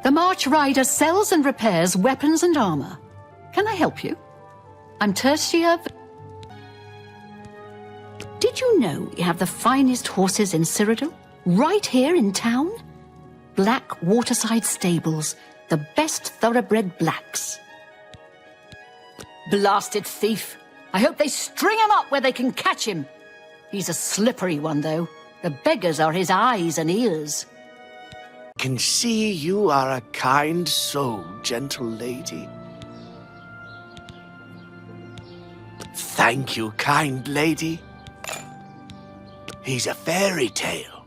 The March Rider sells and repairs weapons and armor. Can I help you? I'm Tertia. Did you know you have the finest horses in Cyrodiil? Right here in town? Black Waterside Stables, the best thoroughbred blacks. Blasted thief. I hope they string him up where they can catch him. He's a slippery one, though. The beggars are his eyes and ears. Can see you are a kind soul, gentle lady. Thank you, kind lady. He's a fairy tale.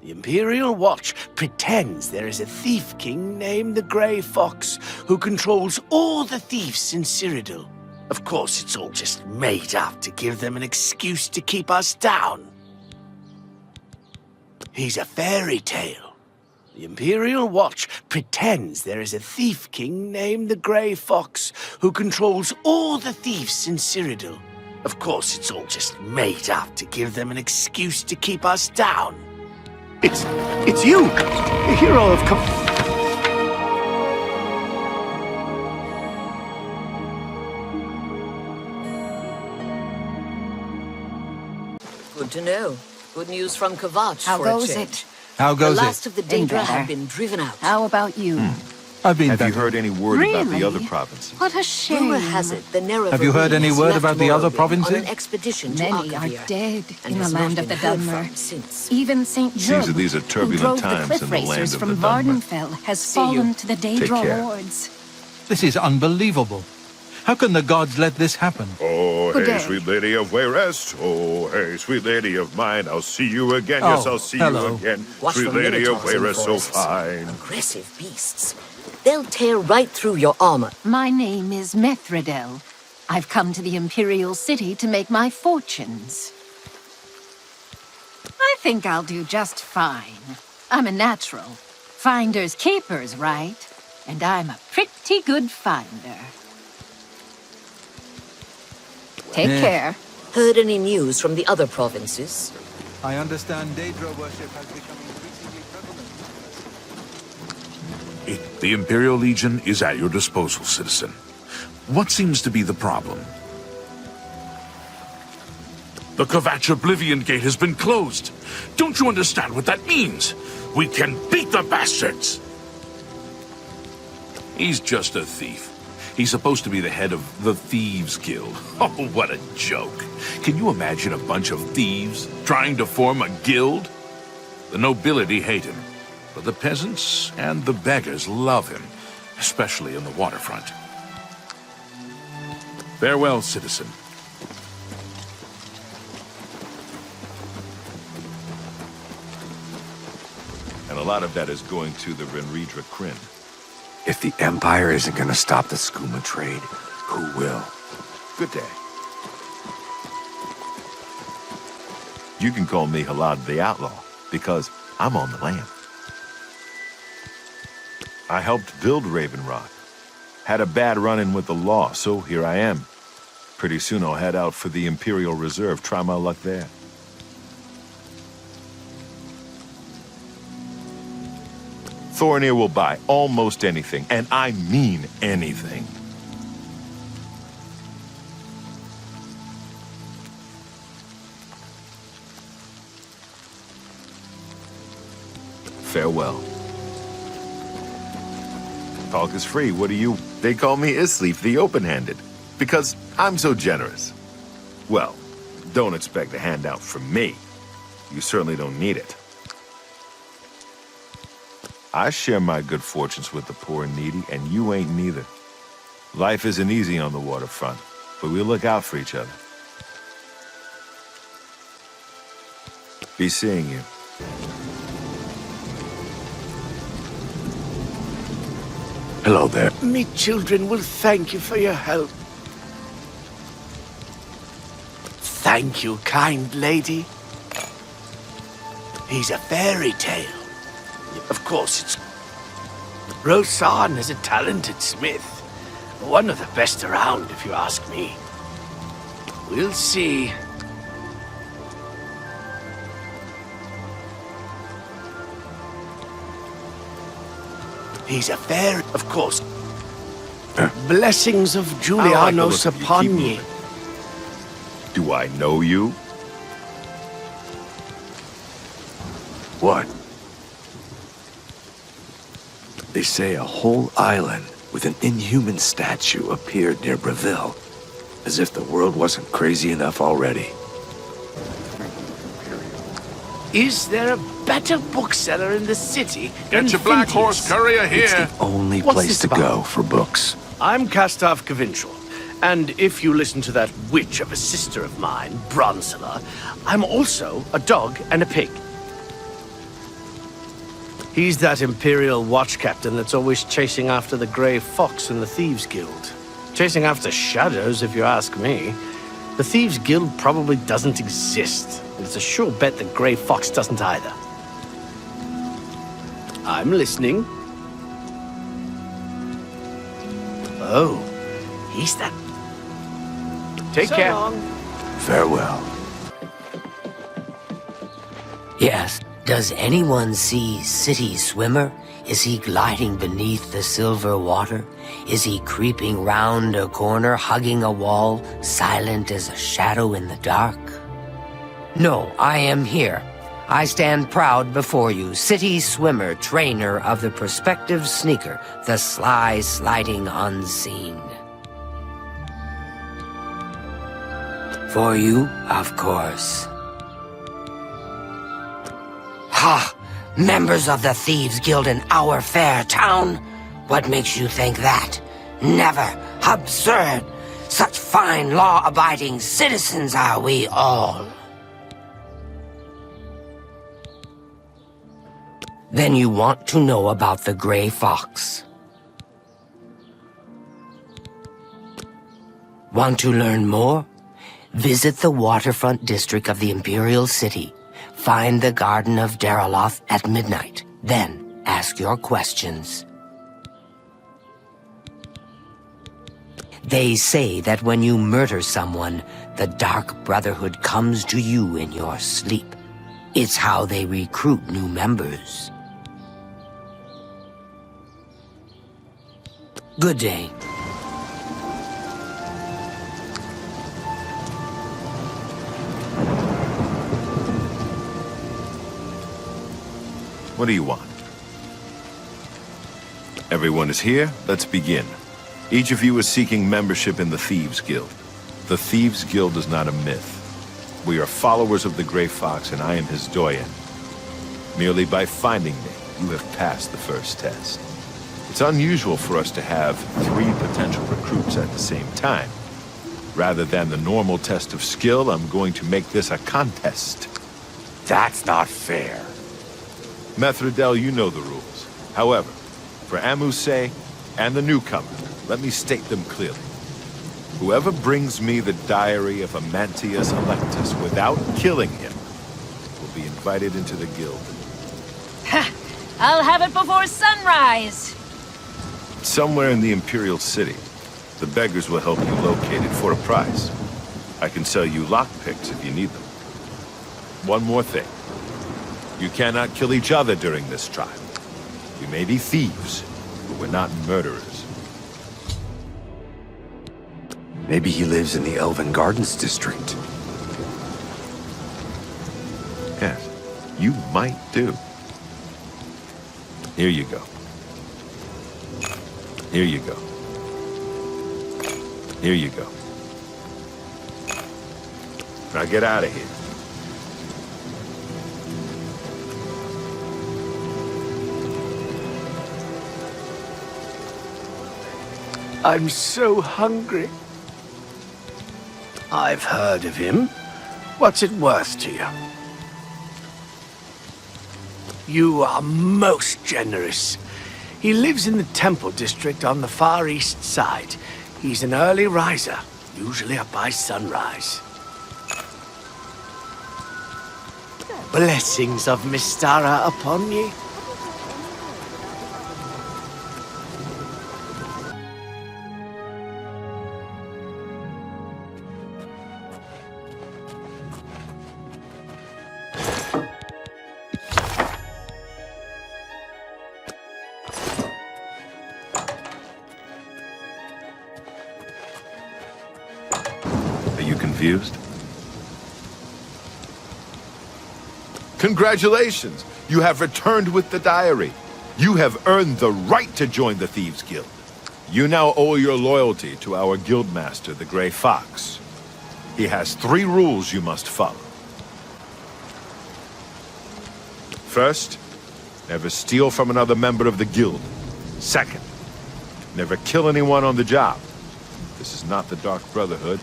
The Imperial Watch pretends there is a thief king named the Grey Fox who controls all the thieves in Cyrodiil. Of course, it's all just made up to give them an excuse to keep us down. He's a fairy tale. The Imperial Watch pretends there is a thief king named the Grey Fox who controls all the thieves in Cyrodiil. Of course, it's all just made up to give them an excuse to keep us down. It's you! The hero of Good to know. Good news from Kvatch How for a goes change. it? How goes The last it? of the Daedra better. have been driven out. How about you? I've been Have you better. heard any word about the Really? other provinces? What a shame. Rumor has it the Nerevarine Have you heard any has word left about the other Morrowind provinces? on an expedition to Many are Akavir, dead and in the has land not of the been heard Dunmer. from since. Even St. Seems Job, that these are who turbulent drove the times cliff in the land racers of from the Dunmer. Vardenfell, has See you. fallen to the Daedra care. hordes. This is unbelievable. How can the gods let this happen? Oh, Good hey, day. sweet lady of Wayrest. Oh, hey, sweet lady of mine. I'll see you again. Yes, Oh, I'll see hello. you again. Watch Sweet for lady of minotaurs in the Wayrest, so forests. fine. Aggressive beasts. They'll tear right through your armor. My name is Methredel. I've come to the Imperial City to make my fortunes. I think I'll do just fine. I'm a natural. Finders keepers, right? And I'm a pretty good finder. Take Yeah. care. Heard any news from the other provinces? I understand Daedra worship has become increasingly prevalent. The Imperial Legion is at your disposal, citizen. What seems to be the problem? The Kvatch Oblivion Gate has been closed. Don't you understand what that means? We can beat the bastards! He's just a thief. He's supposed to be the head of the Thieves Guild. Oh, what a joke. Can you imagine a bunch of thieves trying to form a guild? The nobility hate him, but the peasants and the beggars love him, especially in the waterfront. Farewell, citizen. And a lot of that is going to the Renridra Kryn. If the Empire isn't gonna stop the skooma trade, who will? Good day. You can call me Halad the Outlaw, because I'm on the lam. I helped build Raven Rock. Had a bad run-in with the law, so here I am. Pretty soon I'll head out for the Imperial Reserve, try my luck there. Thornir will buy almost anything, and I mean anything. Farewell. Talk is free, what do you... They call me Isleaf the Open-Handed, because I'm so generous. Well, don't expect a handout from me. You certainly don't need it. I share my good fortunes with the poor and needy, and you ain't neither. Life isn't easy on the waterfront, but we look out for each other. Be seeing you. Hello there. Me children will thank you for your help. Thank you, kind lady. He's a fairy tale. Of course, it's... Rosan is a talented smith. One of the best around, if you ask me. We'll see. He's a fairy, of course. Blessings of I like the Julianos look of you. upon Keep ye. moving. Do I know you? What? They say a whole island with an inhuman statue appeared near Breville, as if the world wasn't crazy enough already. Is there a better bookseller in the city than Get your black Thieves? horse courier It's here. the only What's place this to about? go for books. I'm Castav Covintrel, and if you listen to that witch of a sister of mine, Bronsela, I'm also a dog and a pig. He's that Imperial watch captain that's always chasing after the Grey Fox in the Thieves Guild. Chasing after shadows, if you ask me. The Thieves Guild probably doesn't exist, and it's a sure bet the Grey Fox doesn't either. I'm listening. Oh, he's that. Take So care. long. Farewell. Yes. Does anyone see City Swimmer? Is he gliding beneath the silver water? Is he creeping round a corner, hugging a wall, silent as a shadow in the dark? No, I am here. I stand proud before you, City Swimmer, trainer of the prospective sneaker, the sly sliding unseen. For you, of course. Ha! Members of the Thieves Guild in our fair town? What makes you think that? Never! Absurd! Such fine law-abiding citizens are we all. Then you want to know about the Grey Fox. Want to learn more? Visit the waterfront district of the Imperial City. Find the Garden of Daraloth at midnight. Then ask your questions. They say that when you murder someone, the Dark Brotherhood comes to you in your sleep. It's how they recruit new members. Good day. What do you want? Everyone is here. Let's begin. Each of you is seeking membership in the Thieves Guild. The Thieves Guild is not a myth. We are followers of the Grey Fox, and I am his doyen. Merely by finding me, you have passed the first test. It's unusual for us to have 3 potential recruits at the same time. Rather than the normal test of skill, I'm going to make this a contest. That's not fair. Methridel, you know the rules. However, for Amuse and the newcomer, let me state them clearly. Whoever brings me the diary of Amantius Electus without killing him will be invited into the guild. Ha! I'll have it before sunrise. Somewhere in the Imperial City, the beggars will help you locate it for a price. I can sell you lockpicks if you need them. One more thing. You cannot kill each other during this trial. We may be thieves, but we're not murderers. Maybe he lives in the Elven Gardens district. Yes, you might do. Here you go. Here you go. Here you go. Now get out of here. I'm so hungry. I've heard of him. What's it worth to you? You are most generous. He lives in the Temple District on the far east side. He's an early riser, usually up by sunrise. Blessings of Mystara upon ye. confused? Congratulations! You have returned with the diary. You have earned the right to join the Thieves Guild. You now owe your loyalty to our guildmaster, the Grey Fox. He has 3 rules you must follow. First, never steal from another member of the guild. Second, never kill anyone on the job. This is not the Dark Brotherhood.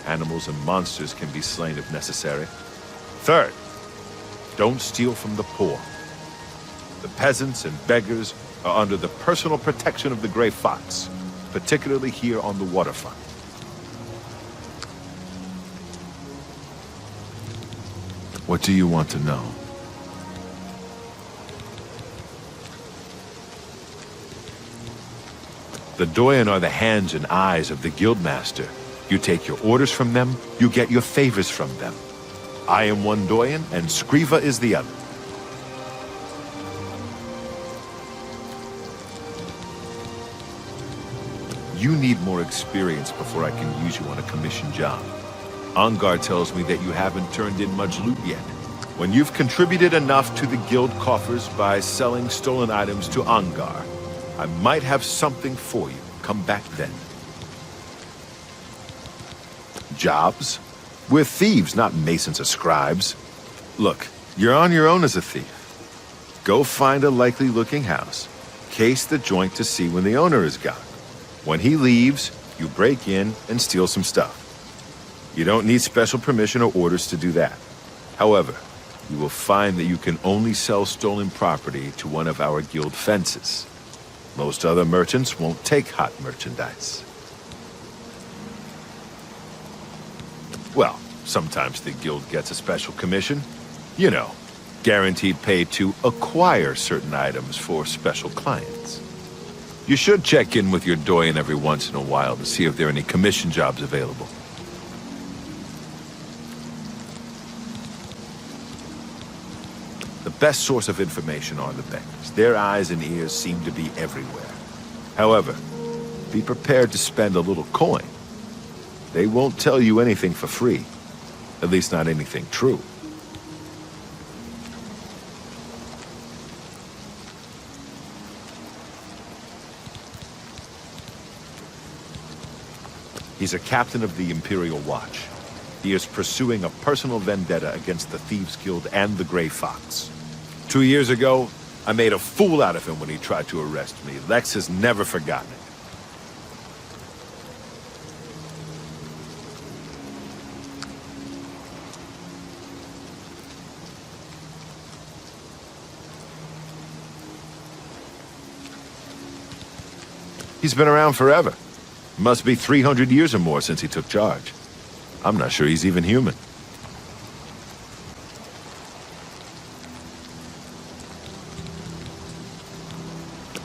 Animals and monsters can be slain if necessary. Third, don't steal from the poor. The peasants and beggars are under the personal protection of the Grey Fox, particularly here on the waterfront. What do you want to know? The Doyen are the hands and eyes of the Guildmaster. You take your orders from them, you get your favors from them. I am one Doyen, and Skriva is the other. You need more experience before I can use you on a commission job. Angar tells me that you haven't turned in much loot yet. When you've contributed enough to the guild coffers by selling stolen items to Angar, I might have something for you. Come back then. Jobs? We're thieves, not masons or scribes. Look, you're on your own as a thief. Go find a likely-looking house. Case the joint to see when the owner is gone. When he leaves, you break in and steal some stuff. You don't need special permission or orders to do that. However, you will find that you can only sell stolen property to one of our guild fences. Most other merchants won't take hot merchandise. Well, sometimes the guild gets a special commission. You know, guaranteed pay to acquire certain items for special clients. You should check in with your Doyen every once in a while to see if there are any commission jobs available. The best source of information are the beggars. Their eyes and ears seem to be everywhere. However, be prepared to spend a little coin. They won't tell you anything for free. At least not anything true. He's a captain of the Imperial Watch. He is pursuing a personal vendetta against the Thieves Guild and the Grey Fox. 2 years ago, I made a fool out of him when he tried to arrest me. Lex has never forgotten it. He's been around forever. Must be 300 years or more since he took charge. I'm not sure he's even human.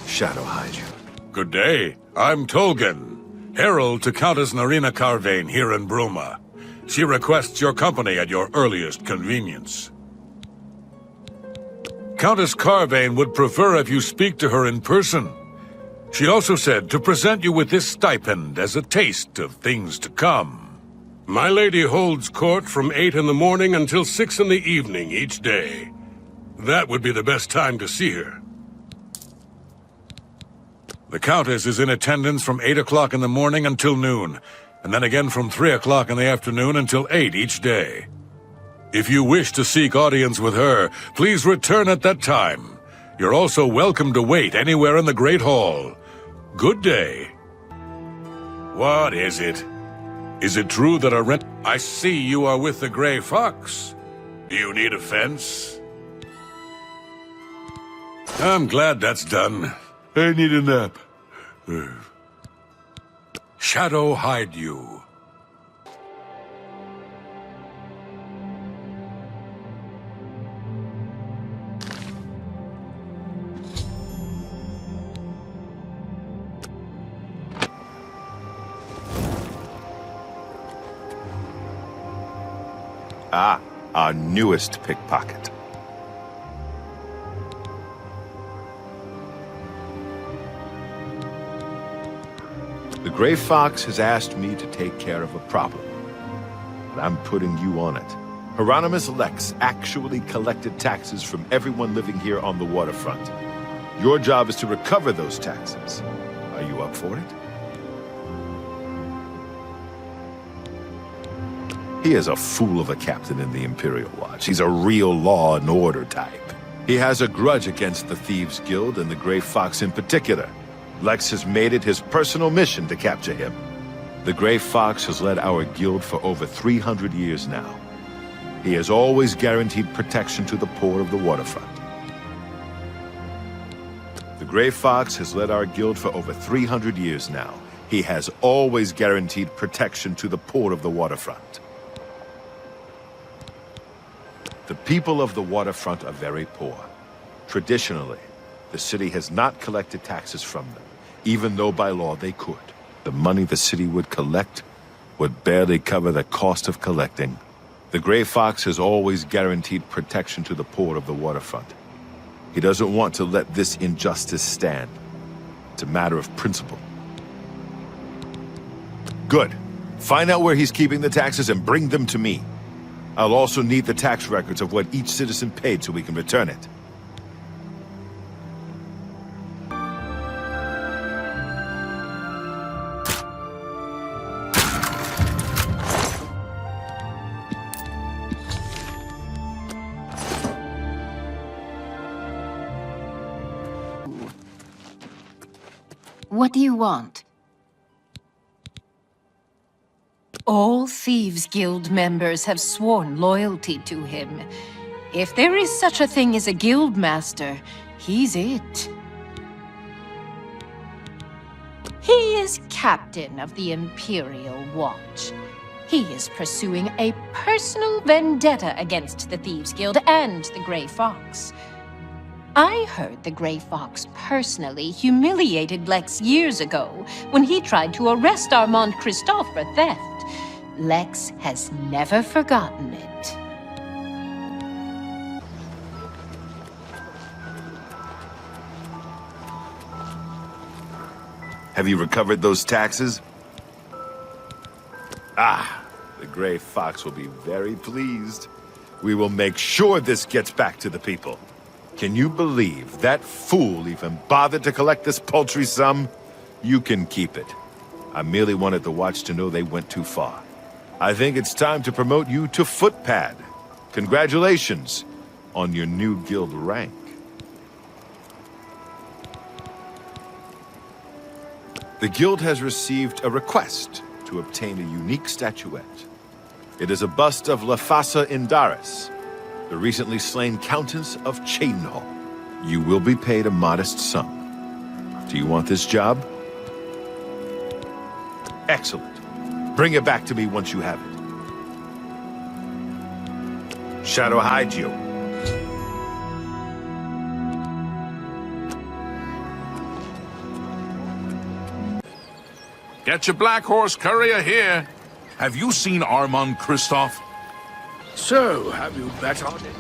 Shadow hide you. Good day. I'm Tolgan, herald to Countess Narina Carvane here in Bruma. She requests your company at your earliest convenience. Countess Carvane would prefer if you speak to her in person. She also said to present you with this stipend as a taste of things to come. My lady holds court from 8 in the morning until 6 in the evening each day. That would be the best time to see her. The Countess is in attendance from 8 o'clock in the morning until noon, and then again from 3 o'clock in the afternoon until 8 each day. If you wish to seek audience with her, please return at that time. You're also welcome to wait anywhere in the Great Hall. Good day. What is it? Is it true that I see you are with the Grey Fox. Do you need a fence? I'm glad that's done. I need a nap. Shadow hide you. Ah, our newest pickpocket. The Grey Fox has asked me to take care of a problem. but I'm putting you on it. Hieronymus Lex actually collected taxes from everyone living here on the waterfront. Your job is to recover those taxes. Are you up for it? He is a fool of a captain in the Imperial Watch. He's a real law and order type. He has a grudge against the Thieves Guild and the Grey Fox in particular. Lex has made it his personal mission to capture him. The Grey Fox has led our guild for over 300 years now. He has always guaranteed protection to the poor of the waterfront. The Grey Fox has led our guild for over 300 years now. He has always guaranteed protection to the poor of the waterfront. The people of the waterfront are very poor. Traditionally, the city has not collected taxes from them, even though by law they could. The money the city would collect would barely cover the cost of collecting. The Grey Fox has always guaranteed protection to the poor of the waterfront. He doesn't want to let this injustice stand. It's a matter of principle. Good. Find out where he's keeping the taxes and bring them to me. I'll also need the tax records of what each citizen paid so we can return it. What do you want? All Thieves Guild members have sworn loyalty to him. If there is such a thing as a guild master, he's it. He is captain of the Imperial Watch. He is pursuing a personal vendetta against the Thieves Guild and the Grey Fox. I heard the Grey Fox personally humiliated Lex years ago when he tried to arrest Armand Christophe for theft. Lex has never forgotten it. Have you recovered those taxes? Ah, the Grey Fox will be very pleased. We will make sure this gets back to the people. Can you believe that fool even bothered to collect this paltry sum? You can keep it. I merely wanted the Watch to know they went too far. I think it's time to promote you to Footpad. Congratulations on your new guild rank. The guild has received a request to obtain a unique statuette. It is a bust of Lafasa Indaris, the recently slain Countess of Cheydinhal. You will be paid a modest sum. Do you want this job? Excellent. Bring it back to me once you have it. Shadow Hygio. Get your Black Horse courier here. Have you seen Armand Christophe? So, have you bet on it?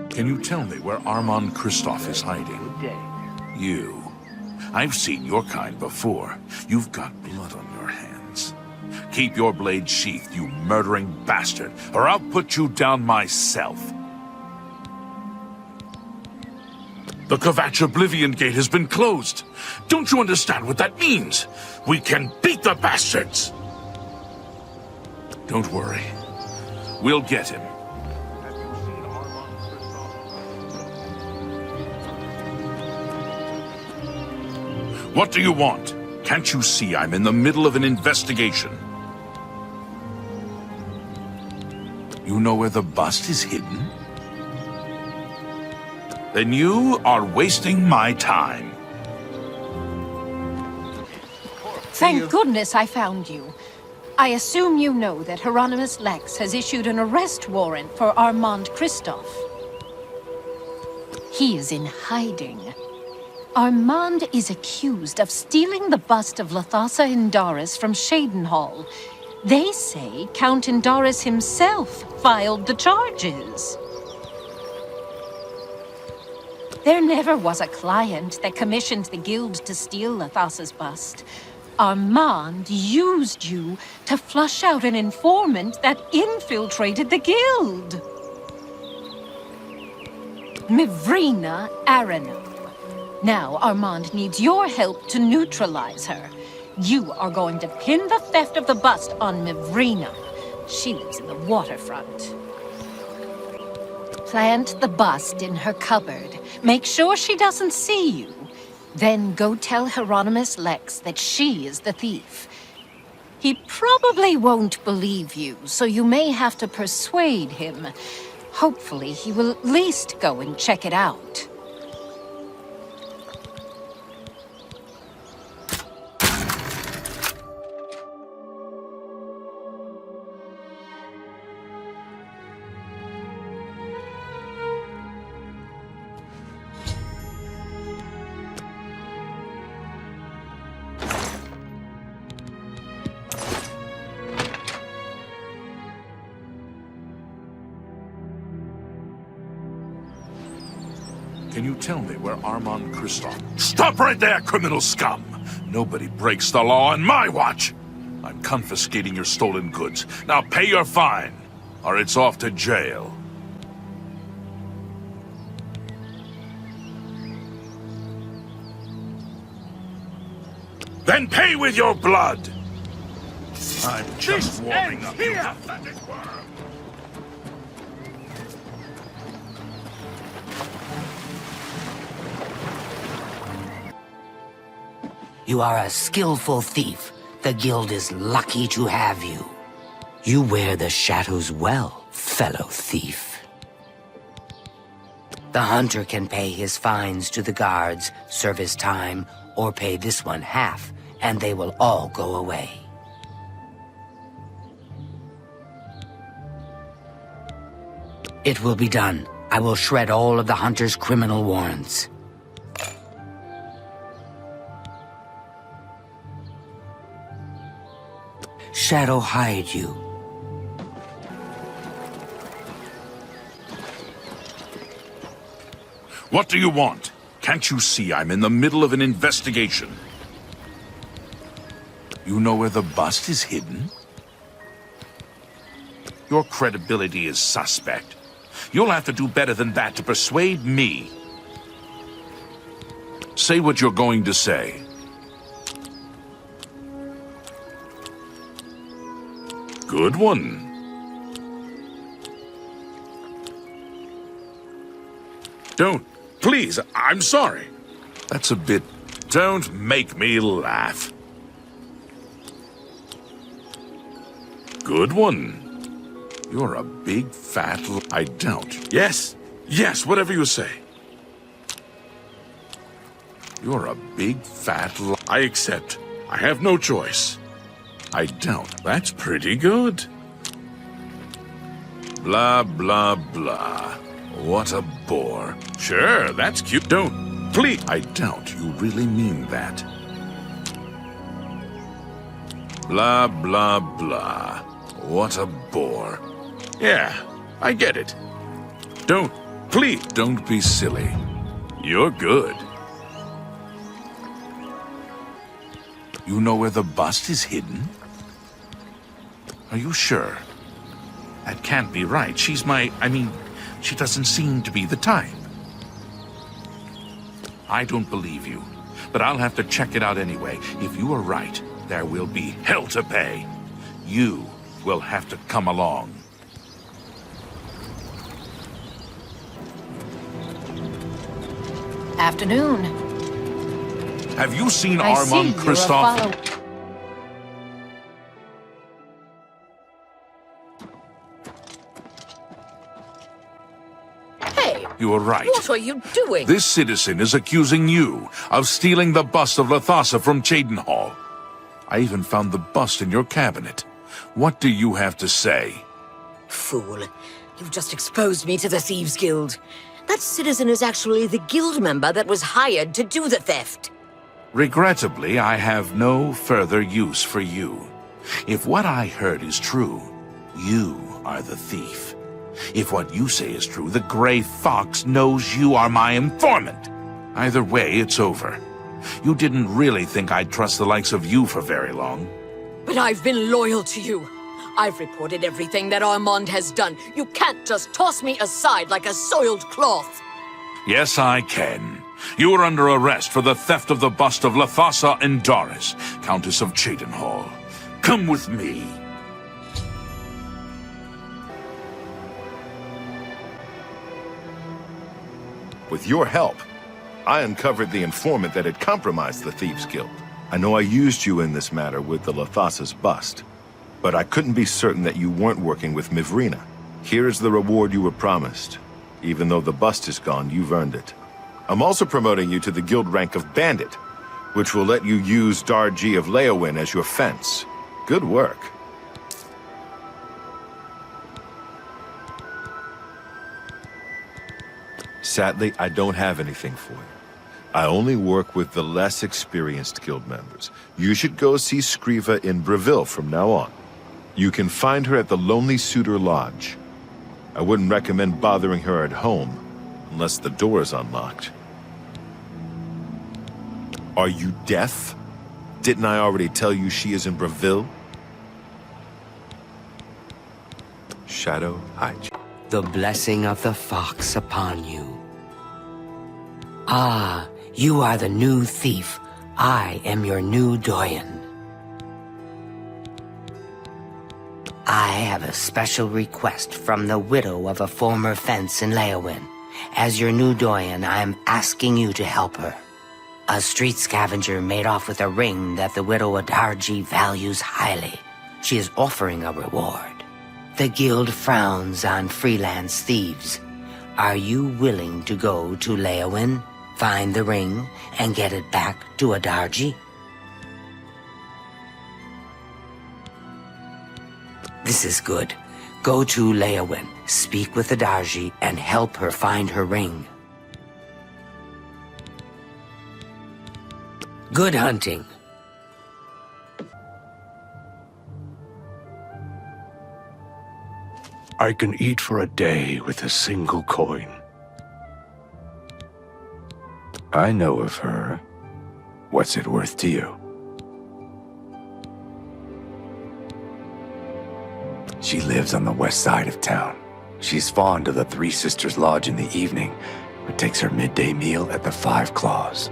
Can you tell me where Armand Christophe is hiding? You. I've seen your kind before. You've got blood on your hands. Keep your blade sheathed, you murdering bastard, or I'll put you down myself. The Kvatch Oblivion gate has been closed. Don't you understand what that means? We can beat the bastards! Don't worry. We'll get him. What do you want? Can't you see I'm in the middle of an investigation? You know where the bust is hidden? Then you are wasting my time. Thank goodness I found you. I assume you know that Hieronymus Lex has issued an arrest warrant for Armand Christophe. He is in hiding. Armand is accused of stealing the bust of Lafasa Indaris from Cheydinhal. They say Count Indaris himself filed the charges. There never was a client that commissioned the guild to steal Lathas's bust. Armand used you to flush out an informant that infiltrated the guild. Mivrina Arano. Now Armand needs your help to neutralize her. You are going to pin the theft of the bust on Mivrina. She lives in the waterfront. Plant the bust in her cupboard. Make sure she doesn't see you. Then go tell Hieronymus Lex that she is the thief. He probably won't believe you, so you may have to persuade him. Hopefully, he will at least go and check it out. Can you tell me where Armand Christoph... Stop right there, criminal scum! Nobody breaks the law on my watch! I'm confiscating your stolen goods. Now pay your fine, or it's off to jail. Then pay with your blood! I'm just warming up, you pathetic worm! You are a skillful thief. The guild is lucky to have you. You wear the shadows well, fellow thief. The hunter can pay his fines to the guards, serve his time, or pay this one half, and they will all go away. It will be done. I will shred all of the hunter's criminal warrants. Shadow hide you. What do you want? Can't you see I'm in the middle of an investigation? You know where the bust is hidden? Your credibility is suspect. You'll have to do better than that to persuade me. Say what you're going to say. Good one. Don't. Please, I'm sorry. That's a bit... Don't make me laugh. Good one. You're a big fat... I don't. Yes. Yes, whatever you say. You're a big fat... I accept. I have no choice. I don't. That's pretty good. Blah, blah, blah. What a bore. Sure, that's cute. Don't. Please. I don't. You really mean that. Blah, blah, blah. What a bore. Yeah, I get it. Don't. Please. Don't be silly. You're good. You know where the bust is hidden? Are you sure? That can't be right. She's I mean, she doesn't seem to be the type. I don't believe you, but I'll have to check it out anyway. If you are right, there will be hell to pay. You will have to come along. Afternoon. Have you seen I see Armand you're a Christoph? follow- Hey, You are right. what are you doing? This citizen is accusing you of stealing the bust of Lathasa from Cheydinhall. I even found the bust in your cabinet. What do you have to say? Fool. You've just exposed me to the Thieves Guild. That citizen is actually the guild member that was hired to do the theft. Regrettably, I have no further use for you. If what I heard is true, you are the thief. If what you say is true, the Gray Fox knows you are my informant. Either way, it's over. You didn't really think I'd trust the likes of you for very long. But I've been loyal to you. I've reported everything that Armand has done. You can't just toss me aside like a soiled cloth. Yes, I can. You are under arrest for the theft of the bust of Lathasa Endaris, Countess of Cheydinhall. Come with me. With your help, I uncovered the informant that had compromised the Thieves Guild. I know I used you in this matter with the Lathasa's bust, but I couldn't be certain that you weren't working with Mivrina. Here is the reward you were promised. Even though the bust is gone, you've earned it. I'm also promoting you to the guild rank of Bandit, which will let you use Darji of Leowin as your fence. Good work. Sadly, I don't have anything for you. I only work with the less experienced guild members. You should go see Scriva in Breville from now on. You can find her at the Lonely Suitor Lodge. I wouldn't recommend bothering her at home, unless the door is unlocked. Are you deaf? Didn't I already tell you she is in Breville? Shadow High. The blessing of the fox upon you. Ah, you are the new thief. I am your new doyen. I have a special request from the widow of a former fence in Leowin. As your new doyen, I am asking you to help her. A street scavenger made off with a ring that the widow Adarji values highly. She is offering a reward. The guild frowns on freelance thieves. Are you willing to go to Leowin, find the ring, and get it back to Adarji? This is good. Go to Leowin, speak with Adarji, and help her find her ring. Good hunting. I can eat for a day with a single coin. I know of her. What's it worth to you? She lives on the west side of town. She's fond of the Three Sisters Lodge in the evening, but takes her midday meal at the Five Claws.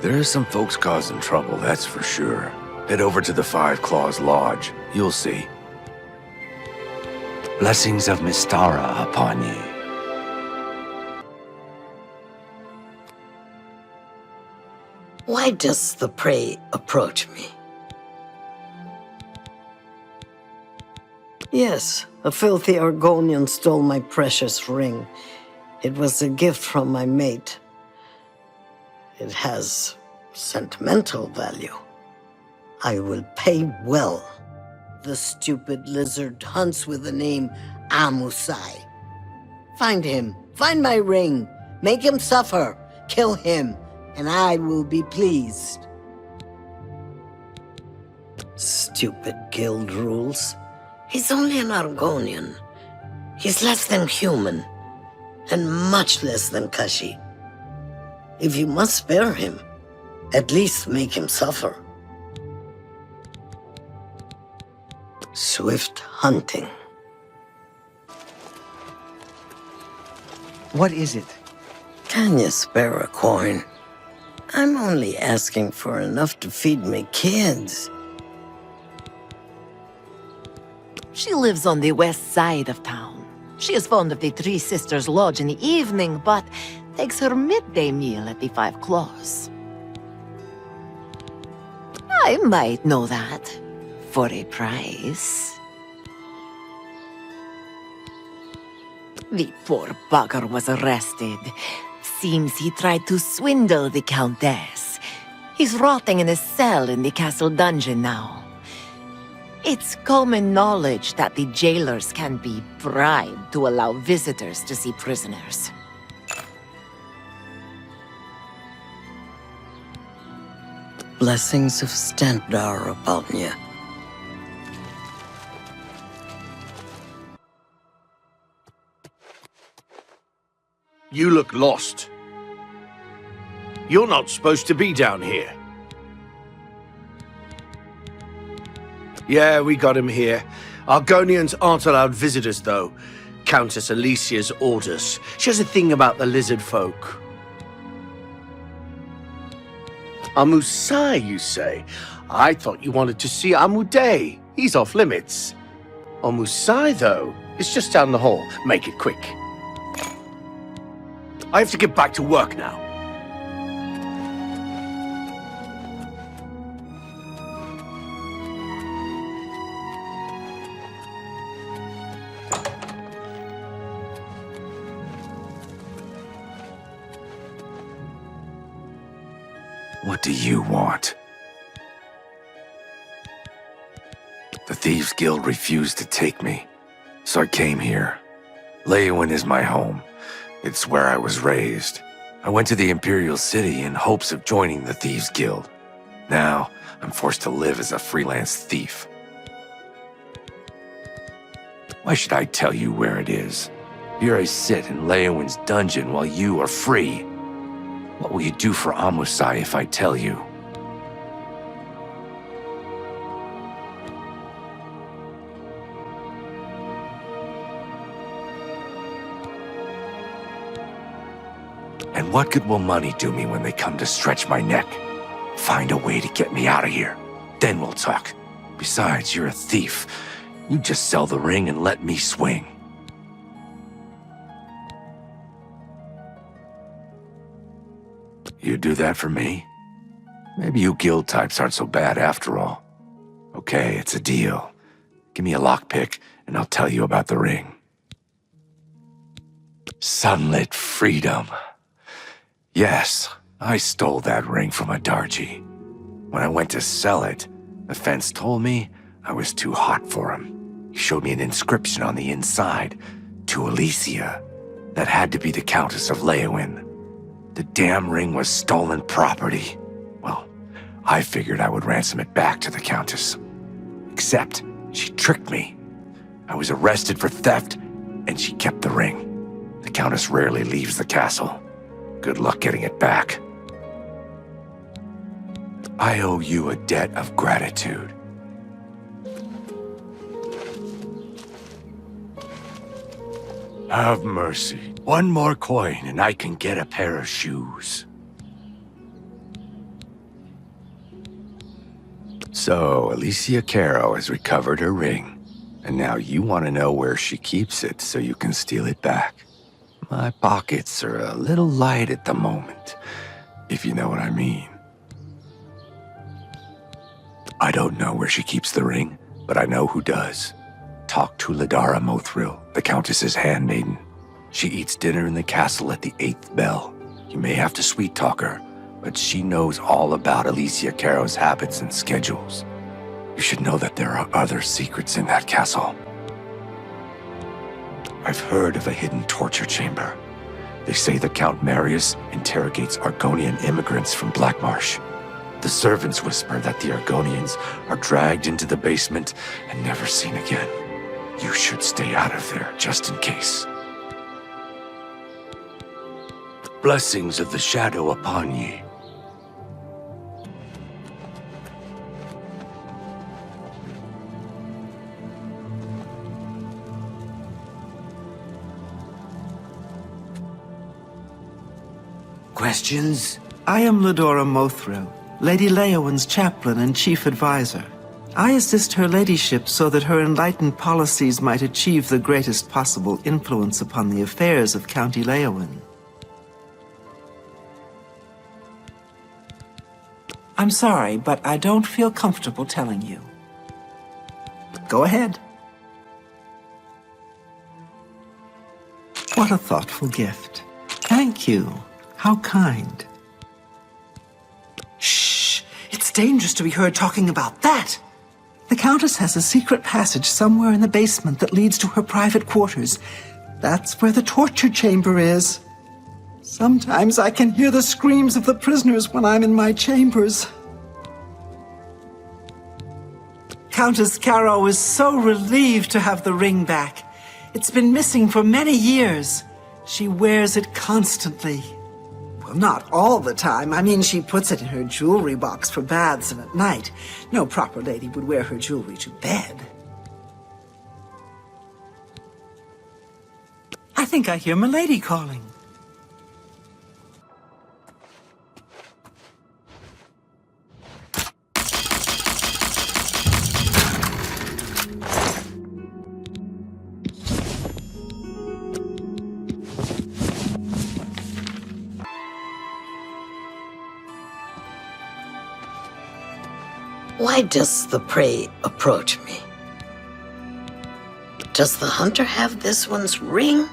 There are some folks causing trouble, that's for sure. Head over to the Five Claws Lodge. You'll see. Blessings of Mystara upon ye. Why does the prey approach me? Yes, a filthy Argonian stole my precious ring. It was a gift from my mate. It has sentimental value. I will pay well. The stupid lizard hunts with the name Amusai. Find him. Find my ring. Make him suffer. Kill him, and I will be pleased. Stupid guild rules. He's only an Argonian. He's less than human, and much less than Kashi. If you must spare him, at least make him suffer. Swift hunting. What is it? Can you spare a coin? I'm only asking for enough to feed me kids. She lives on the west side of town. She is fond of the Three Sisters Lodge in the evening, but takes her midday meal at the Five Claws. I might know that, for a price. The poor bugger was arrested. Seems he tried to swindle the Countess. He's rotting in a cell in the castle dungeon now. It's common knowledge that the jailers can be bribed to allow visitors to see prisoners. Blessings of Stendarr upon you. You look lost. You're not supposed to be down here. Yeah, we got him here. Argonians aren't allowed visitors, though. Countess Alicia's orders. She has a thing about the lizard folk. Amusai, you say? I thought you wanted to see Amuday. He's off limits. Amusai, though, is just down the hall. Make it quick. I have to get back to work now. What do you want? The Thieves Guild refused to take me, so I came here. Leyawiin is my home. It's where I was raised. I went to the Imperial City in hopes of joining the Thieves Guild. Now, I'm forced to live as a freelance thief. Why should I tell you where it is? Here I sit in Leyawiin's dungeon while you are free. What will you do for Amusai if I tell you? And what good will money do me when they come to stretch my neck? Find a way to get me out of here. Then we'll talk. Besides, you're a thief. You just sell the ring and let me swing. You do that for me? Maybe you guild types aren't so bad after all. Okay, it's a deal. Give me a lockpick, and I'll tell you about the ring. Sunlit freedom. Yes, I stole that ring from a Darji. When I went to sell it, the fence told me I was too hot for him. He showed me an inscription on the inside, to Alicia. That had to be the Countess of Leyawiin. The damn ring was stolen property. Well, I figured I would ransom it back to the Countess. Except, she tricked me. I was arrested for theft, and she kept the ring. The Countess rarely leaves the castle. Good luck getting it back. I owe you a debt of gratitude. Have mercy. One more coin and I can get a pair of shoes. So, Alicia Caro has recovered her ring. And now you want to know where she keeps it so you can steal it back. My pockets are a little light at the moment, if you know what I mean. I don't know where she keeps the ring, but I know who does. Talk to Ladara Mothril, the Countess's handmaiden. She eats dinner in the castle at the 8th bell. You may have to sweet-talk her, but she knows all about Alicia Caro's habits and schedules. You should know that there are other secrets in that castle. I've heard of a hidden torture chamber. They say the Count Marius interrogates Argonian immigrants from Blackmarsh. The servants whisper that the Argonians are dragged into the basement and never seen again. You should stay out of there, just in case. Blessings of the Shadow upon ye. Questions? I am Ladora Mothril, Lady Leyawiin's chaplain and chief advisor. I assist her ladyship so that her enlightened policies might achieve the greatest possible influence upon the affairs of County Leyawiin. I'm sorry, but I don't feel comfortable telling you. Go ahead. What a thoughtful gift. Thank you. How kind. Shh! It's dangerous to be heard talking about that! The Countess has a secret passage somewhere in the basement that leads to her private quarters. That's where the torture chamber is. Sometimes I can hear the screams of the prisoners when I'm in my chambers. Countess Caro is so relieved to have the ring back. It's been missing for many years. She wears it constantly. Well, not all the time. I mean, she puts it in her jewelry box for baths and at night. No proper lady would wear her jewelry to bed. I think I hear Milady calling. Why does the prey approach me? Does the hunter have this one's ring?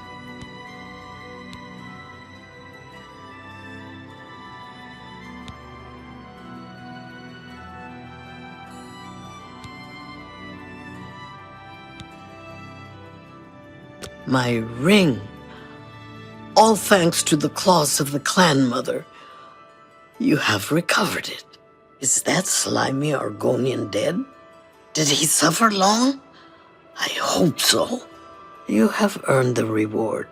My ring. All thanks to the claws of the clan mother. You have recovered it. Is that slimy Argonian dead? Did he suffer long? I hope so. You have earned the reward.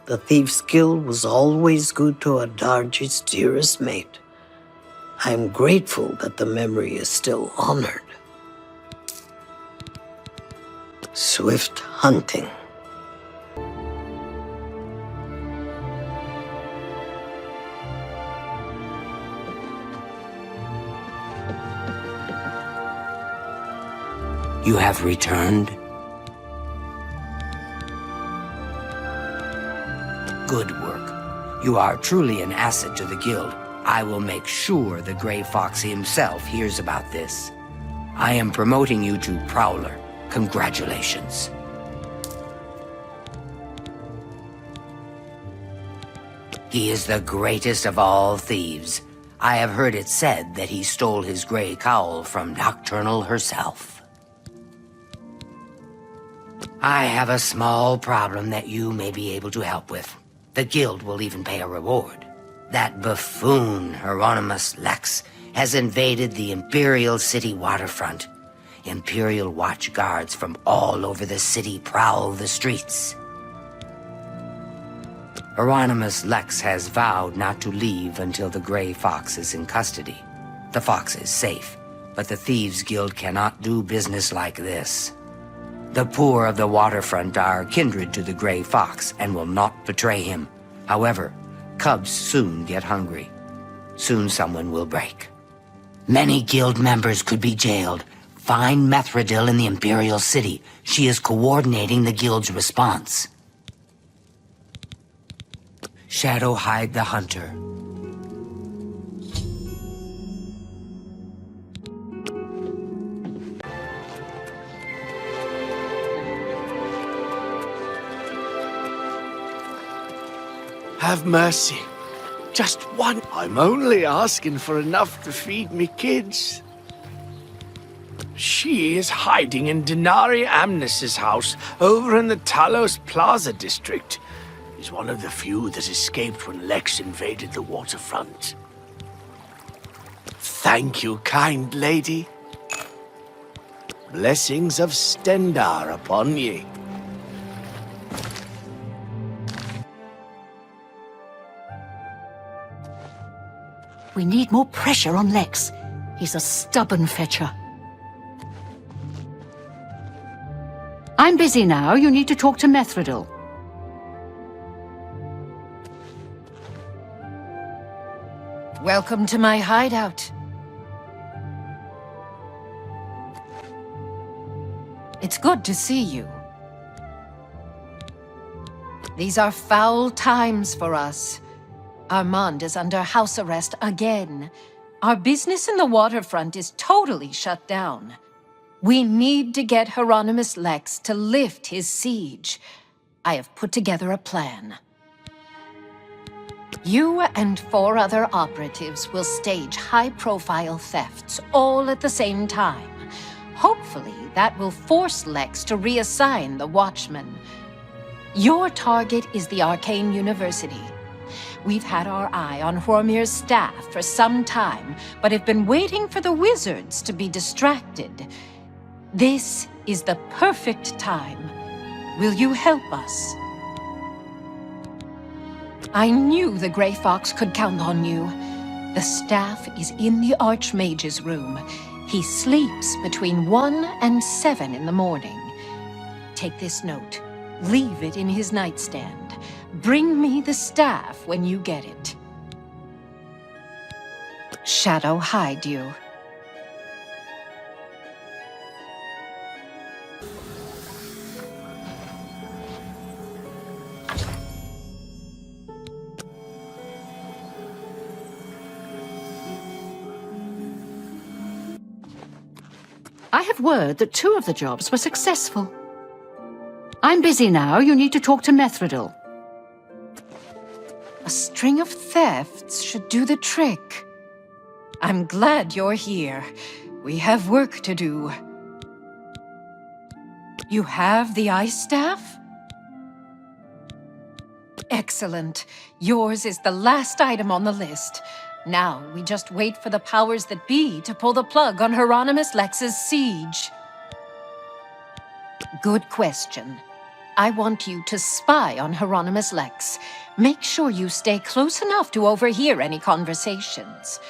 The Thieves Guild was always good to Adarji's dearest mate. I am grateful that the memory is still honored. Swift hunting. You have returned? Good work. You are truly an asset to the guild. I will make sure the Grey Fox himself hears about this. I am promoting you to Prowler. Congratulations. He is the greatest of all thieves. I have heard it said that he stole his gray cowl from Nocturnal herself. I have a small problem that you may be able to help with. The guild will even pay a reward. That buffoon, Hieronymus Lex, has invaded the Imperial City waterfront. Imperial watch guards from all over the city prowl the streets. Hieronymus Lex has vowed not to leave until the Grey Fox is in custody. The fox is safe, but the Thieves Guild cannot do business like this. The poor of the waterfront are kindred to the Grey Fox and will not betray him. However, cubs soon get hungry. Soon someone will break. Many guild members could be jailed. Find Methredil in the Imperial City. She is coordinating the guild's response. Shadow hide the hunter. Have mercy. Just one. I'm only asking for enough to feed me kids. She is hiding in Denari Amnes's house over in the Talos Plaza district. He's one of the few that escaped when Lex invaded the waterfront. Thank you, kind lady. Blessings of Stendar upon ye. We need more pressure on Lex. He's a stubborn fetcher. I'm busy now. You need to talk to Methredil. Welcome to my hideout. It's good to see you. These are foul times for us. Armand is under house arrest again. Our business in the waterfront is totally shut down. We need to get Hieronymus Lex to lift his siege. I have put together a plan. You and 4 other operatives will stage high-profile thefts all at the same time. Hopefully, that will force Lex to reassign the Watchmen. Your target is the Arcane University. We've had our eye on Hormir's staff for some time, but have been waiting for the wizards to be distracted. This is the perfect time. Will you help us? I knew the Grey Fox could count on you. The staff is in the Archmage's room. He sleeps between 1 and 7 in the morning. Take this note. Leave it in his nightstand. Bring me the staff when you get it. Shadow hide you. I have word that 2 of the jobs were successful. I'm busy now. You need to talk to Methridel. A string of thefts should do the trick. I'm glad you're here. We have work to do. You have the ice staff? Excellent. Yours is the last item on the list. Now, we just wait for the powers that be to pull the plug on Hieronymus Lex's siege. Good question. I want you to spy on Hieronymus Lex. Make sure you stay close enough to overhear any conversations.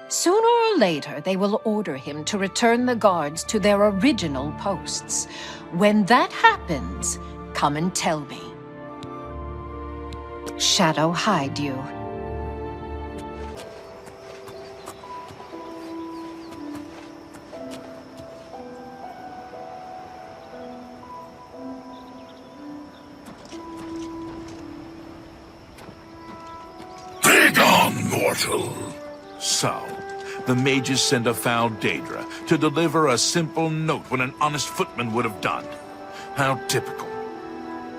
Sooner or later, they will order him to return the guards to their original posts. When that happens, come and tell me. Shadow hide you. Mortal. So, the mages send a foul Daedra to deliver a simple note when an honest footman would have done. How typical.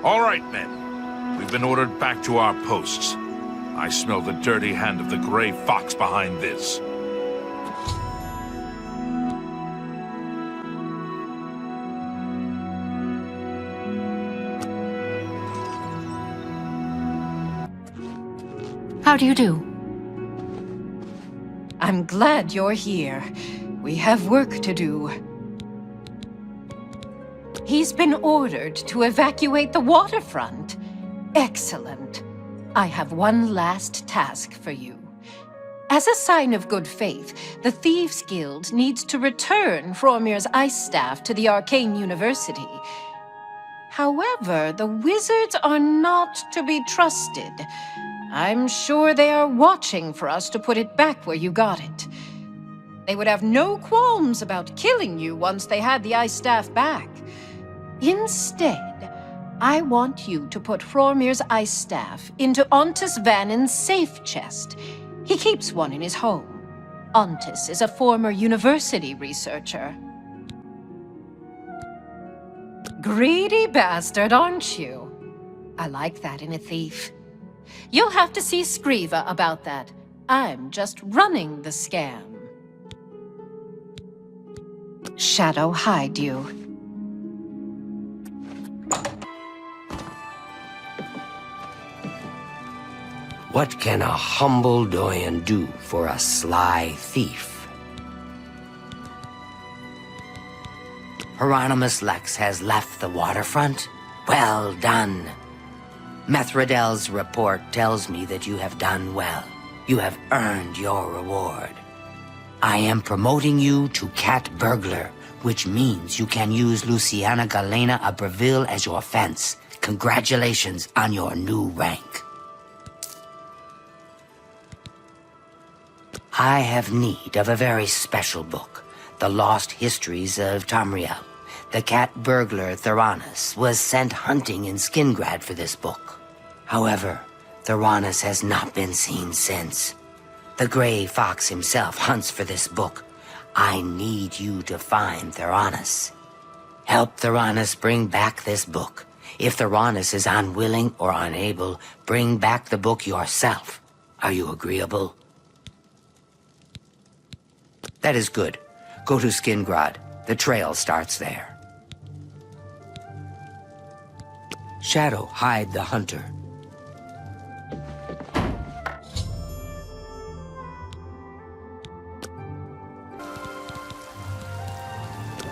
All right, men. We've been ordered back to our posts. I smell the dirty hand of the Grey Fox behind this. How do you do? I'm glad you're here. We have work to do. He's been ordered to evacuate the waterfront. Excellent. I have one last task for you. As a sign of good faith, the Thieves Guild needs to return Fromir's ice staff to the Arcane University. However, the wizards are not to be trusted. I'm sure they are watching for us to put it back where you got it. They would have no qualms about killing you once they had the ice staff back. Instead, I want you to put Fromir's ice staff into Ontis Vannin's safe chest. He keeps one in his home. Ontis is a former university researcher. Greedy bastard, aren't you? I like that in a thief. You'll have to see Skriva about that. I'm just running the scam. Shadow hide you. What can a humble Doyen do for a sly thief? Hieronymus Lex has left the waterfront? Well done. Methridel's report tells me that you have done well. You have earned your reward. I am promoting you to Cat Burglar, which means you can use Luciana Galena Abreville as your fence. Congratulations on your new rank. I have need of a very special book, The Lost Histories of Tamriel. The cat burglar Theranos was sent hunting in Skingrad for this book. However, Theranos has not been seen since. The Grey Fox himself hunts for this book. I need you to find Theranos. Help Theranos bring back this book. If Theranos is unwilling or unable, bring back the book yourself. Are you agreeable? That is good. Go to Skingrad. The trail starts there. Shadow hide the hunter.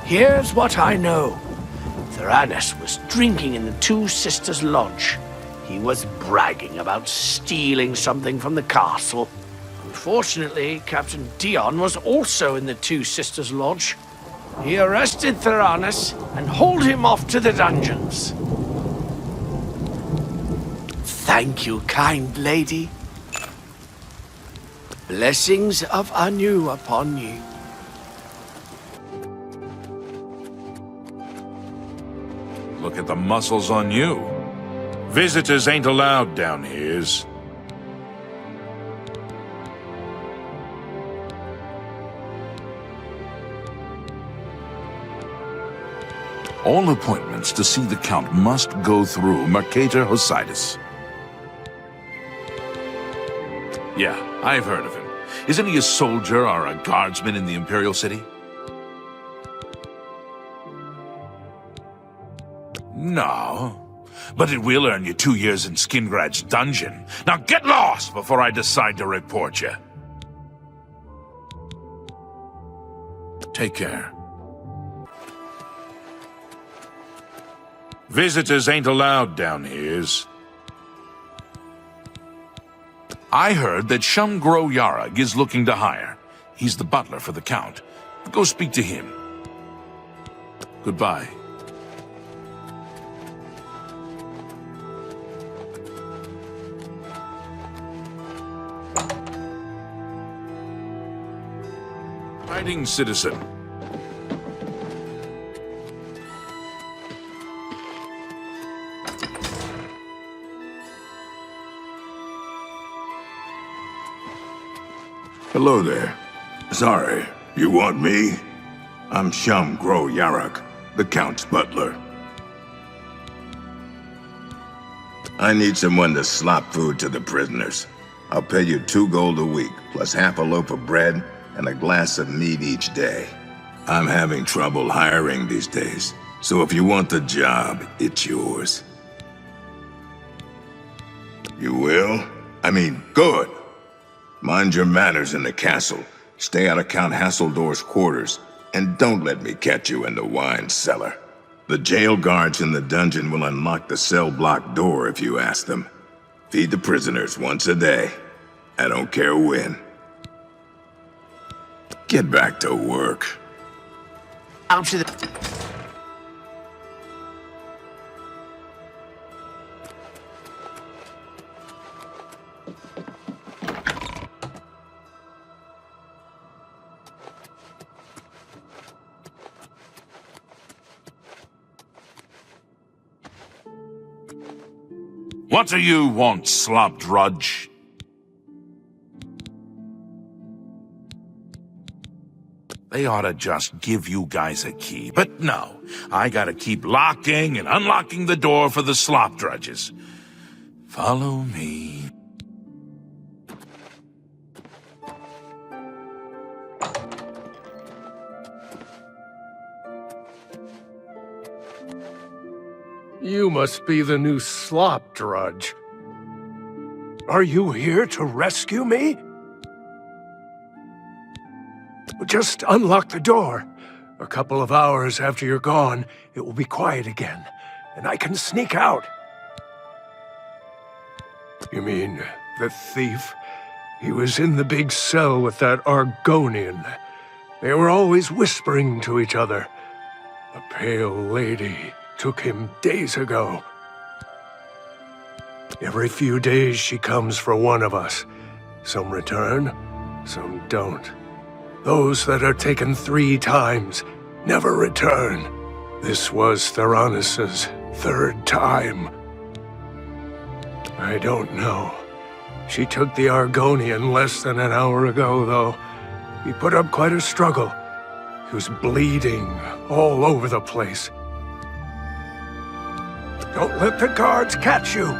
Here's what I know. Theranos was drinking in the Two Sisters Lodge. He was bragging about stealing something from the castle. Unfortunately, Captain Dion was also in the Two Sisters Lodge. He arrested Theranos and hauled him off to the dungeons. Thank you, kind lady. Blessings of Anu upon you. Look at the muscles on you. Visitors ain't allowed down here. All appointments to see the Count must go through Mercator Hositis. Yeah, I've heard of him. Isn't he a soldier or a guardsman in the Imperial City? No. But it will earn you 2 years in Skingrad's dungeon. Now get lost before I decide to report you. Take care. Visitors ain't allowed down here. I heard that Shumgro Yarag is looking to hire. He's the butler for the Count. Go speak to him. Goodbye. Fighting citizen. Hello there. Sorry, you want me? I'm Shumgro Yarag, the Count's butler. I need someone to slop food to the prisoners. I'll pay you 2 gold a week, plus half a loaf of bread and a glass of meat each day. I'm having trouble hiring these days, so if you want the job, it's yours. You will? I mean, good. Mind your manners in the castle. Stay out of Count Hasseldorf's quarters, and don't let me catch you in the wine cellar. The jail guards in the dungeon will unlock the cell block door if you ask them. Feed the prisoners once a day. I don't care when. Get back to work. Out to the... What do you want, slop drudge? They ought to just give you guys a key, but no. I gotta keep locking and unlocking the door for the slop drudges. Follow me. You must be the new slop drudge. Are you here to rescue me? Just unlock the door. A couple of hours after you're gone, it will be quiet again, and I can sneak out. You mean the thief? He was in the big cell with that Argonian. They were always whispering to each other. A pale lady took him days ago. Every few days she comes for one of us. Some return, some don't. Those that are taken 3 times never return. This was Theranos' 3rd time. I don't know. She took the Argonian less than an hour ago, though. He put up quite a struggle. He was bleeding all over the place. Don't let the guards catch you!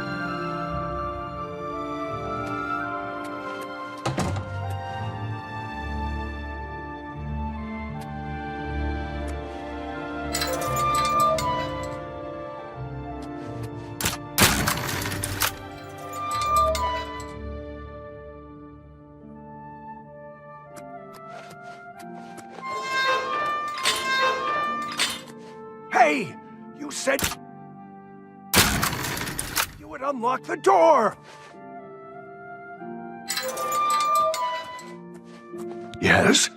Hey! You said... You would unlock the door! Yes?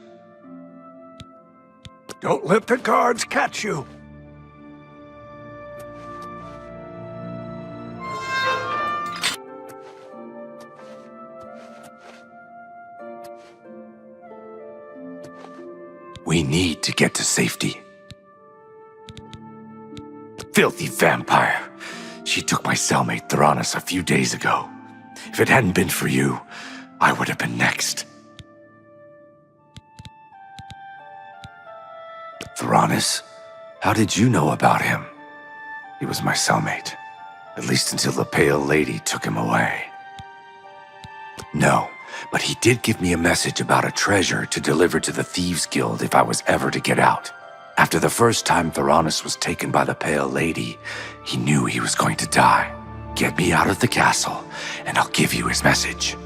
Don't let the guards catch you. We need to get to safety. Filthy vampire. She took my cellmate Theranos a few days ago. If it hadn't been for you, I would have been next. Theranos? How did you know about him? He was my cellmate. At least until the Pale Lady took him away. No, but he did give me a message about a treasure to deliver to the Thieves Guild if I was ever to get out. After the first time Theranos was taken by the Pale Lady, he knew he was going to die. Get me out of the castle, and I'll give you his message.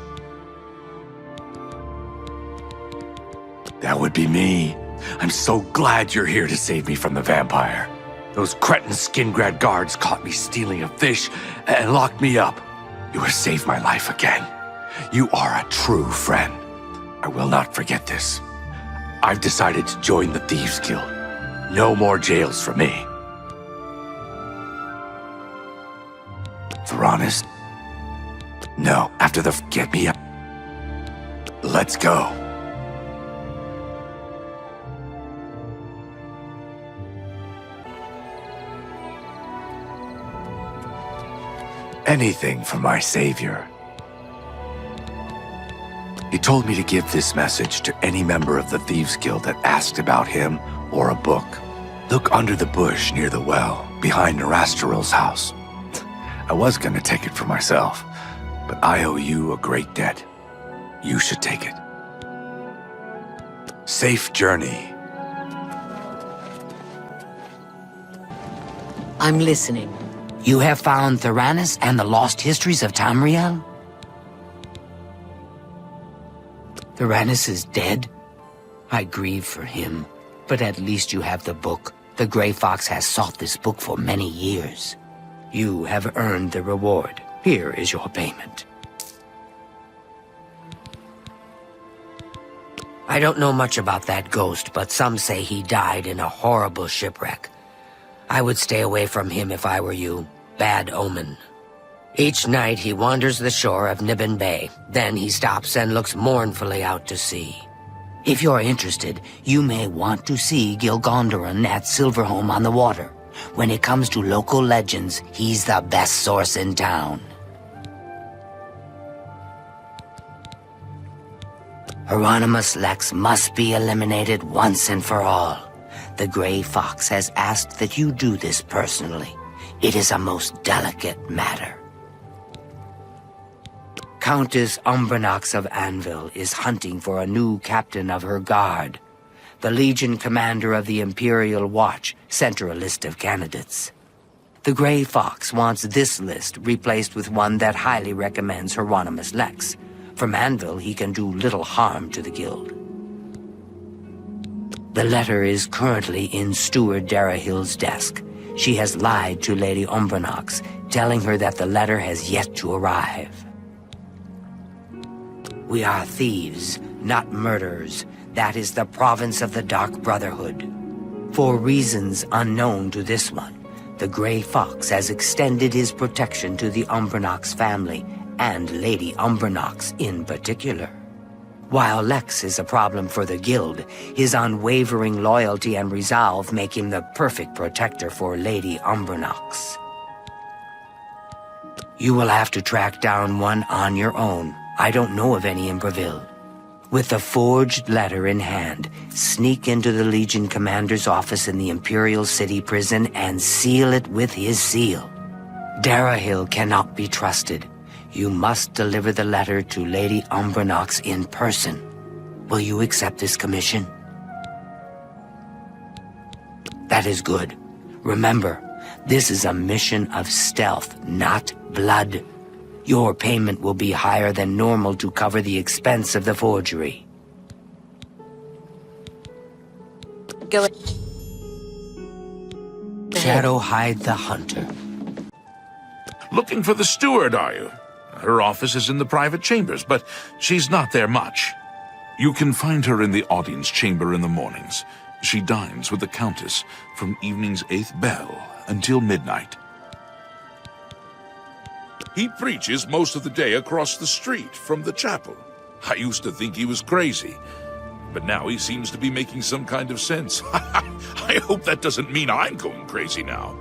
That would be me. I'm so glad you're here to save me from the vampire. Those cretin Skingrad guards caught me stealing a fish and locked me up. You have saved my life again. You are a true friend. I will not forget this. I've decided to join the Thieves Guild. No more jails for me. Theranos? No, after the get me up. Let's go. Anything for my savior. He told me to give this message to any member of the Thieves Guild that asked about him or a book. Look under the bush near the well, behind Nerastarel's house. I was gonna take it for myself, but I owe you a great debt. You should take it. Safe journey. I'm listening. You have found Theranos and the lost histories of Tamriel? Theranos is dead? I grieve for him, but at least you have the book. The Grey Fox has sought this book for many years. You have earned the reward. Here is your payment. I don't know much about that ghost, but some say he died in a horrible shipwreck. I would stay away from him if I were you. Bad omen. Each night he wanders the shore of Niben Bay. Then he stops and looks mournfully out to sea. If you're interested, you may want to see Gilgondoran at Silverholm on the water. When it comes to local legends, he's the best source in town. Hieronymus Lex must be eliminated once and for all. The Grey Fox has asked that you do this personally. It is a most delicate matter. Countess Umbranox of Anvil is hunting for a new captain of her guard. The Legion commander of the Imperial Watch sent her a list of candidates. The Grey Fox wants this list replaced with one that highly recommends Hieronymus Lex. From Anvil, he can do little harm to the guild. The letter is currently in Steward Darahill's desk. She has lied to Lady Umbranox, telling her that the letter has yet to arrive. We are thieves, not murderers. That is the province of the Dark Brotherhood. For reasons unknown to this one, the Grey Fox has extended his protection to the Umbranox family, and Lady Umbranox in particular. While Lex is a problem for the guild, his unwavering loyalty and resolve make him the perfect protector for Lady Umbranox. You will have to track down one on your own. I don't know of any in Breville. With the forged letter in hand, sneak into the Legion commander's office in the Imperial City prison and seal it with his seal. Darahill cannot be trusted. You must deliver the letter to Lady Umbranox in person. Will you accept this commission? That is good. Remember, this is a mission of stealth, not blood. Your payment will be higher than normal to cover the expense of the forgery. Go. Shadowhide the Hunter. Looking for the steward, are you? Her office is in the private chambers, but she's not there much. You can find her in the audience chamber in the mornings. She dines with the Countess from evening's 8th bell until midnight. He preaches most of the day across the street from the chapel. I used to think he was crazy, but now he seems to be making some kind of sense. I hope that doesn't mean I'm going crazy now.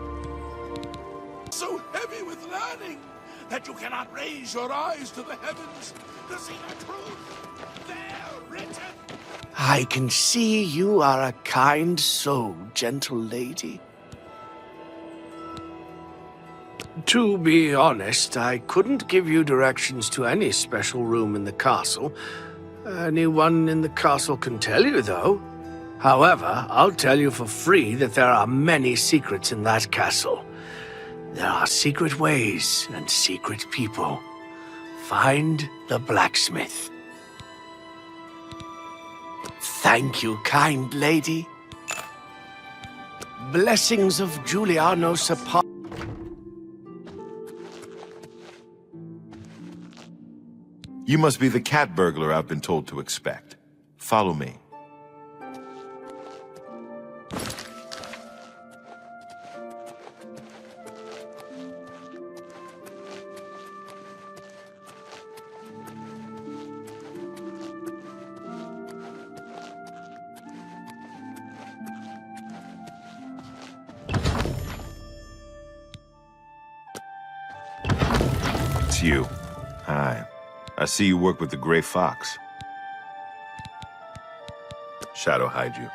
So heavy with learning that you cannot raise your eyes to the heavens to see the truth there written. I can see you are a kind soul, gentle lady. To be honest, I couldn't give you directions to any special room in the castle. Anyone in the castle can tell you, though. However, I'll tell you for free that there are many secrets in that castle. There are secret ways and secret people. Find the blacksmith. Thank you, kind lady. Blessings of Julianos upon... You must be the cat burglar I've been told to expect. Follow me. It's you. Hi. I see you work with the Gray Fox. Shadow hide you.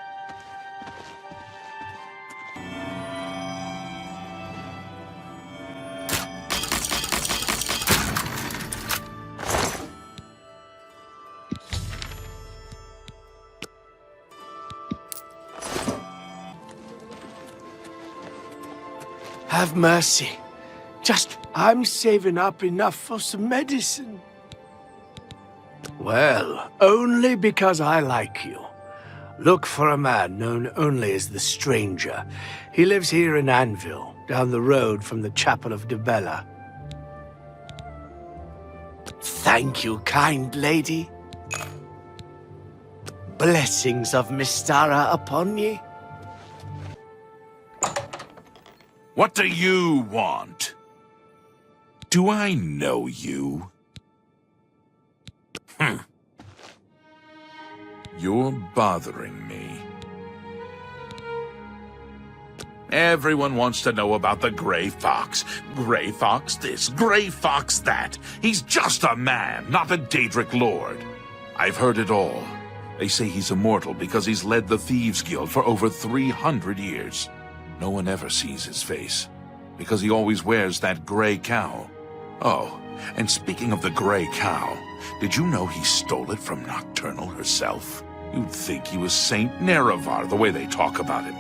Have mercy. I'm saving up enough for some medicine. Well, only because I like you. Look for a man known only as the Stranger. He lives here in Anvil, down the road from the Chapel of Debella. Thank you, kind lady. Blessings of Mystara upon ye. What do you want? Do I know you? You're bothering me. Everyone wants to know about the Gray Fox. Gray Fox this, Gray Fox that. He's just a man, not a Daedric lord. I've heard it all. They say he's immortal because he's led the Thieves Guild for over 300 years. No one ever sees his face, because he always wears that gray cowl. Oh, and speaking of the gray cowl, did you know he stole it from Nocturnal herself? You'd think he was Saint Nerevar, the way they talk about him.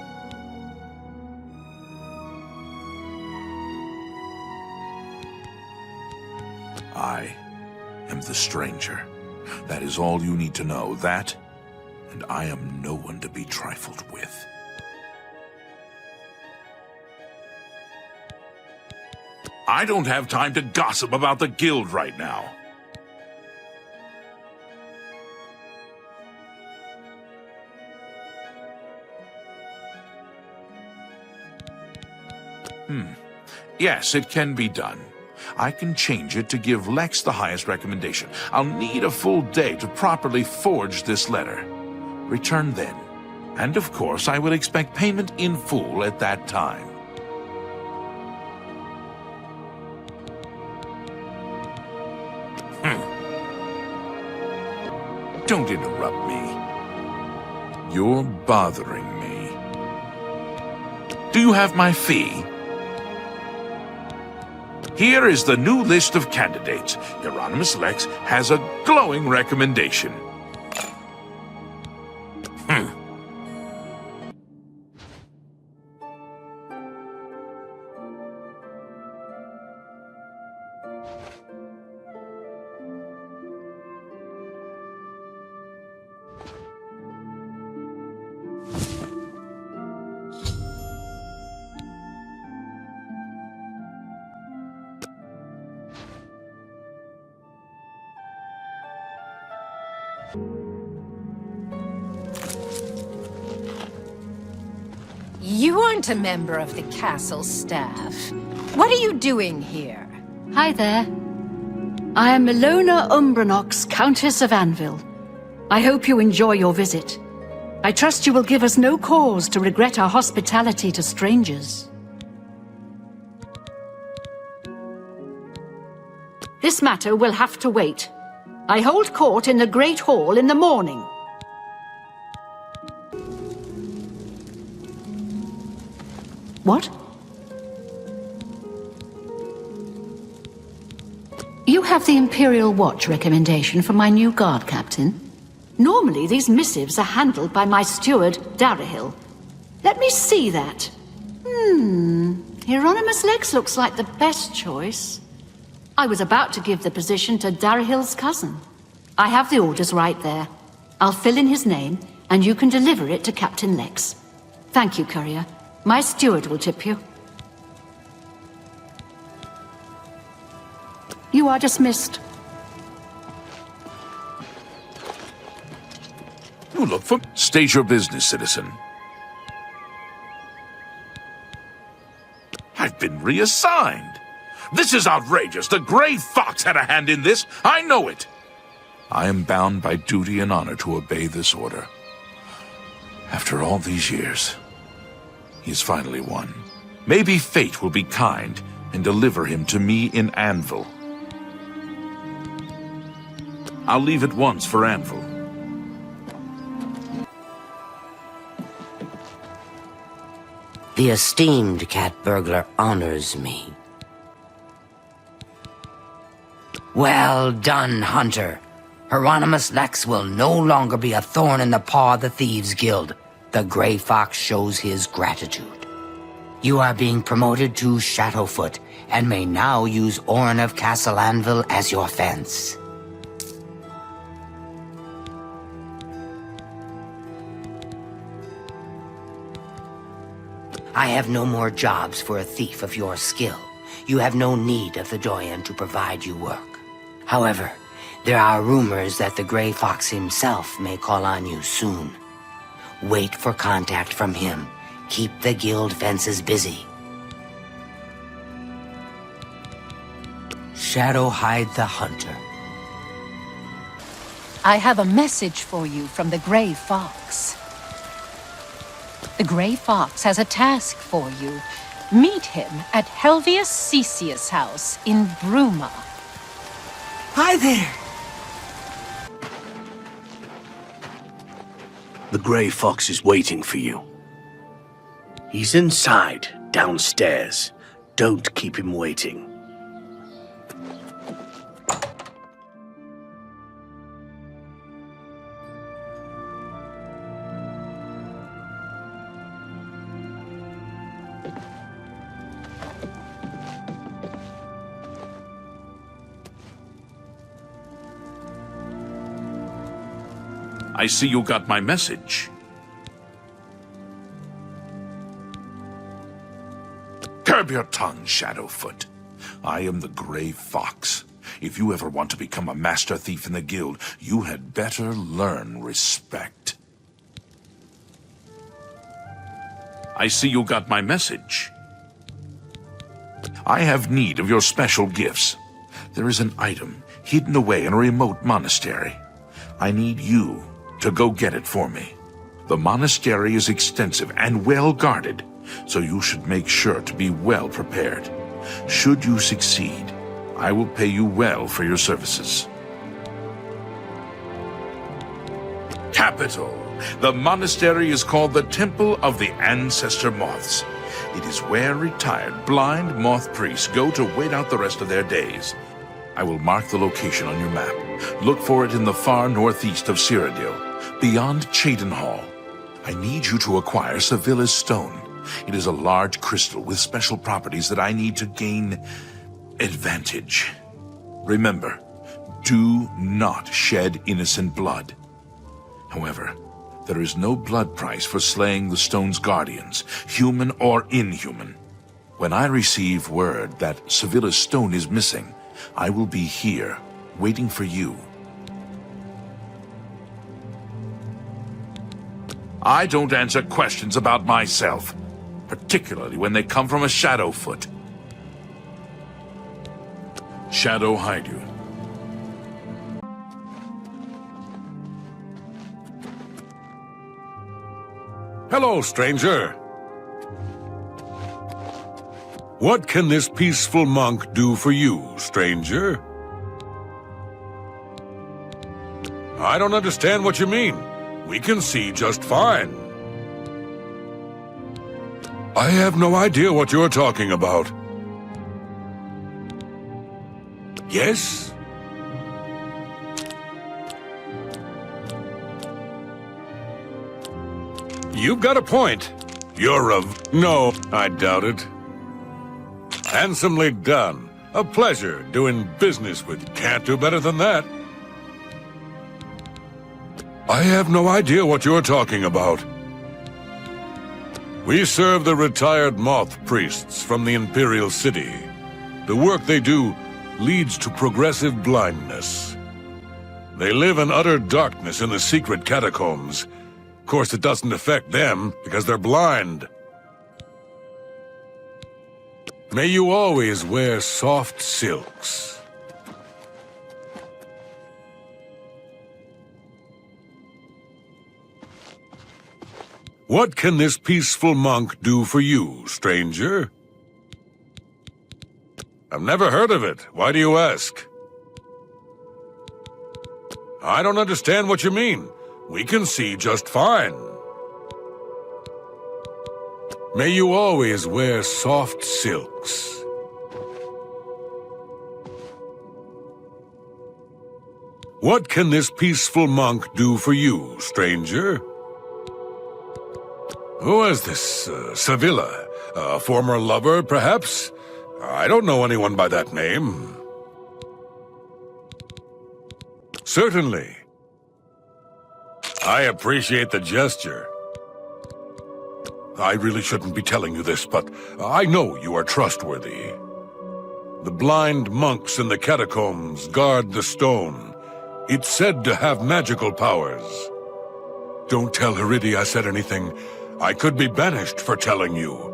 I am the Stranger. That is all you need to know, that, and I am no one to be trifled with. I don't have time to gossip about the guild right now. Yes, it can be done. I can change it to give Lex the highest recommendation. I'll need a full day to properly forge this letter. Return then. And of course, I will expect payment in full at that time. Don't interrupt me. You're bothering me. Do you have my fee? Here is the new list of candidates. Hieronymus Lex has a glowing recommendation. You aren't a member of the castle staff. What are you doing here? Hi there. I am Milona Umbranox, Countess of Anvil. I hope you enjoy your visit. I trust you will give us no cause to regret our hospitality to strangers. This matter will have to wait. I hold court in the Great Hall in the morning. What? You have the Imperial Watch recommendation from my new guard captain. Normally, these missives are handled by my steward, Darahil. Let me see that. Hieronymus Lex looks like the best choice. I was about to give the position to Darahil's cousin. I have the orders right there. I'll fill in his name, and you can deliver it to Captain Lex. Thank you, courier. My steward will tip you. You are dismissed. You look for... State your business, citizen. I've been reassigned. This is outrageous. The Grey Fox had a hand in this. I know it. I am bound by duty and honor to obey this order. After all these years, he's finally won. Maybe fate will be kind and deliver him to me in Anvil. I'll leave at once for Anvil. The esteemed cat burglar honors me. Well done, Hunter. Hieronymus Lex will no longer be a thorn in the paw of the Thieves Guild. The Grey Fox shows his gratitude. You are being promoted to Shadowfoot, and may now use Orin of Castle Anvil as your fence. I have no more jobs for a thief of your skill. You have no need of the Doyen to provide you work. However, there are rumors that the Grey Fox himself may call on you soon. Wait for contact from him. Keep the guild fences busy. Shadowhide the Hunter. I have a message for you from the Grey Fox. The Grey Fox has a task for you. Meet him at Helvius Cecius' house in Bruma. Hi there. The Grey Fox is waiting for you. He's inside, downstairs. Don't keep him waiting. I see you got my message. Curb your tongue, Shadowfoot. I am the Grey Fox. If you ever want to become a master thief in the guild, you had better learn respect. I see you got my message. I have need of your special gifts. There is an item hidden away in a remote monastery. I need you to go get it for me. The monastery is extensive and well guarded, so you should make sure to be well prepared. Should you succeed, I will pay you well for your services. Capital. The monastery is called the Temple of the Ancestor Moths. It is where retired blind moth priests go to wait out the rest of their days. I will mark the location on your map. Look for it in the far northeast of Cyrodiil, beyond Cheydinhall. I need you to acquire Sevilla's Stone. It is a large crystal with special properties that I need to gain advantage. Remember, do not shed innocent blood. However, there is no blood price for slaying the stone's guardians, human or inhuman. When I receive word that Sevilla's Stone is missing, I will be here, waiting for you. I don't answer questions about myself, particularly when they come from a Shadowfoot. Shadow hide you. Hello, stranger. What can this peaceful monk do for you, stranger? I don't understand what you mean. We can see just fine. I have no idea what you're talking about. Yes? You've got a point. You're a... No, I doubt it. Handsomely done. A pleasure doing business with you. Can't do better than that. I have no idea what you're talking about. We serve the retired moth priests from the Imperial City. The work they do leads to progressive blindness. They live in utter darkness in the secret catacombs. Of course, it doesn't affect them because they're blind. May you always wear soft silks. What can this peaceful monk do for you, stranger? I've never heard of it. Why do you ask? I don't understand what you mean. We can see just fine. May you always wear soft silks. What can this peaceful monk do for you, stranger? Who is this, Sevilla? A former lover, perhaps? I don't know anyone by that name. Certainly. I appreciate the gesture. I really shouldn't be telling you this, but I know you are trustworthy. The blind monks in the catacombs guard the stone. It's said to have magical powers. Don't tell Heridi I said anything. I could be banished for telling you.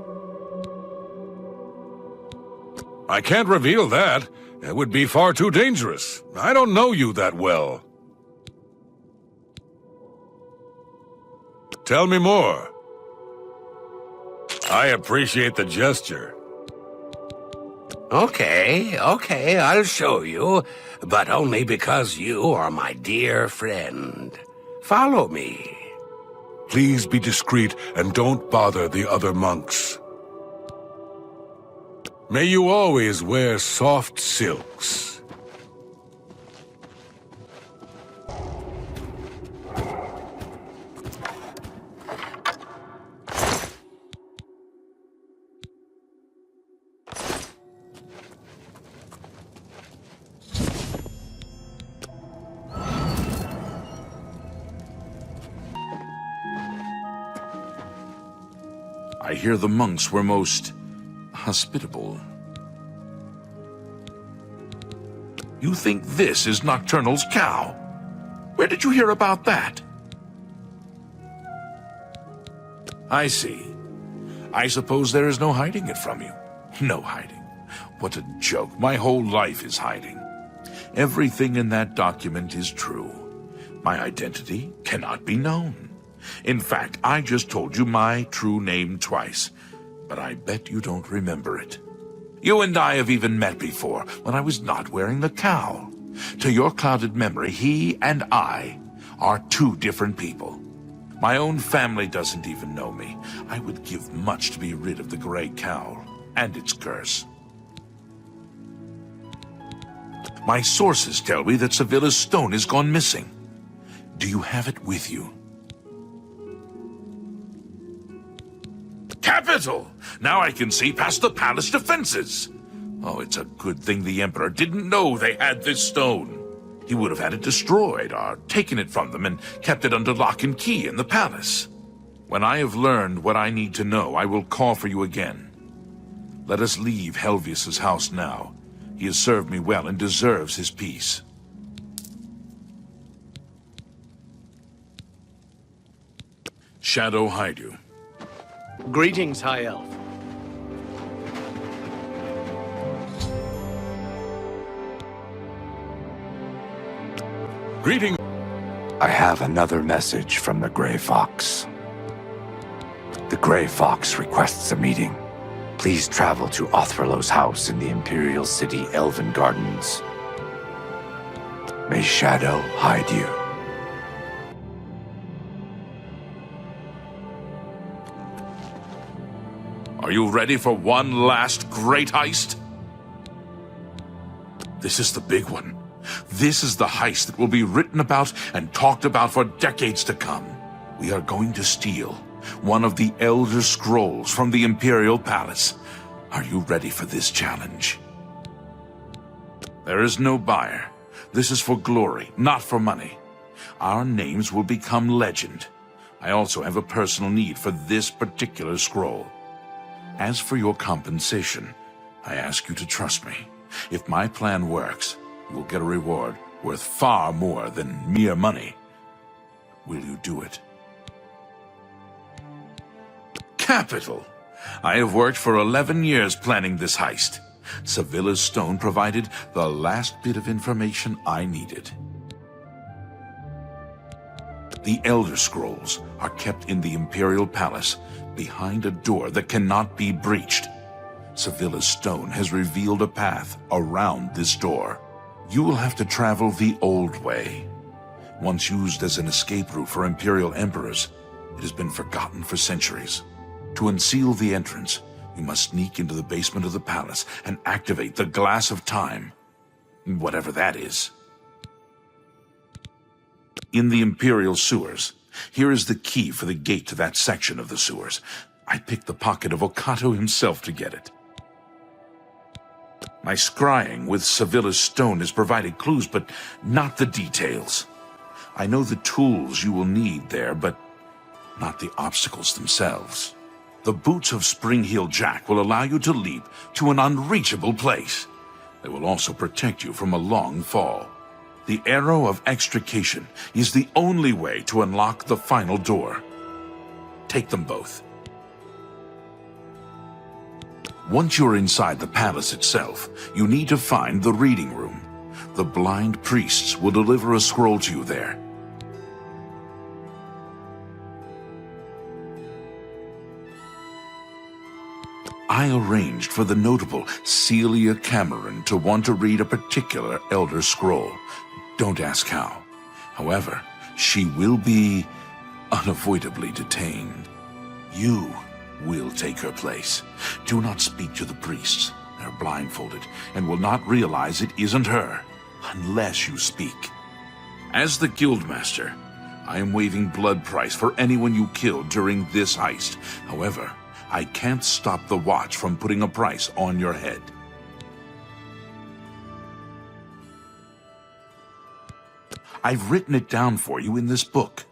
I can't reveal that. It would be far too dangerous. I don't know you that well. Tell me more. I appreciate the gesture. Okay, I'll show you, but only because you are my dear friend. Follow me. Please be discreet and don't bother the other monks. May you always wear soft silks. I hear the monks were most hospitable. You think this is Nocturnal's cow? Where did you hear about that? I see. I suppose there is no hiding it from you. No hiding. What a joke. My whole life is hiding. Everything in that document is true. My identity cannot be known. In fact, I just told you my true name twice, but I bet you don't remember it. You and I have even met before, when I was not wearing the cowl. To your clouded memory, he and I are two different people. My own family doesn't even know me. I would give much to be rid of the gray cowl and its curse. My sources tell me that Sevilla's stone has gone missing. Do you have it with you? Capital! Now I can see past the palace defenses. Oh, it's a good thing the Emperor didn't know they had this stone. He would have had it destroyed or taken it from them and kept it under lock and key in the palace. When I have learned what I need to know, I will call for you again. Let us leave Helvius's house now. He has served me well and deserves his peace. Shadow hide you. Greetings, High Elf. Greeting. I have another message from the Gray Fox. The Gray Fox requests a meeting. Please travel to Othralo's house in the Imperial City Elven Gardens. May Shadow hide you. Are you ready for one last great heist? This is the big one. This is the heist that will be written about and talked about for decades to come. We are going to steal one of the Elder Scrolls from the Imperial Palace. Are you ready for this challenge? There is no buyer. This is for glory, not for money. Our names will become legend. I also have a personal need for this particular scroll. As for your compensation, I ask you to trust me. If my plan works, you will get a reward worth far more than mere money. Will you do it? Capital! I have worked for 11 years planning this heist. Sevilla's stone provided the last bit of information I needed. The Elder Scrolls are kept in the Imperial Palace, behind a door that cannot be breached. Sevilla's stone has revealed a path around this door. You will have to travel the old way. Once used as an escape route for Imperial Emperors, it has been forgotten for centuries. To unseal the entrance, you must sneak into the basement of the palace and activate the Glass of Time. Whatever that is. In the Imperial sewers, here is the key for the gate to that section of the sewers. I picked the pocket of Okato himself to get it. My scrying with Sevilla's stone has provided clues, but not the details. I know the tools you will need there, but not the obstacles themselves. The boots of Spring-Heel Jack will allow you to leap to an unreachable place. They will also protect you from a long fall. The Arrow of Extrication is the only way to unlock the final door. Take them both. Once you're inside the palace itself, you need to find the reading room. The blind priests will deliver a scroll to you there. I arranged for the notable Celia Cameron to want to read a particular Elder Scroll. Don't ask how. However, she will be unavoidably detained. You will take her place. Do not speak to the priests. They're blindfolded and will not realize it isn't her unless you speak. As the Guildmaster, I am waiving blood price for anyone you kill during this heist. However, I can't stop the Watch from putting a price on your head. I've written it down for you in this book.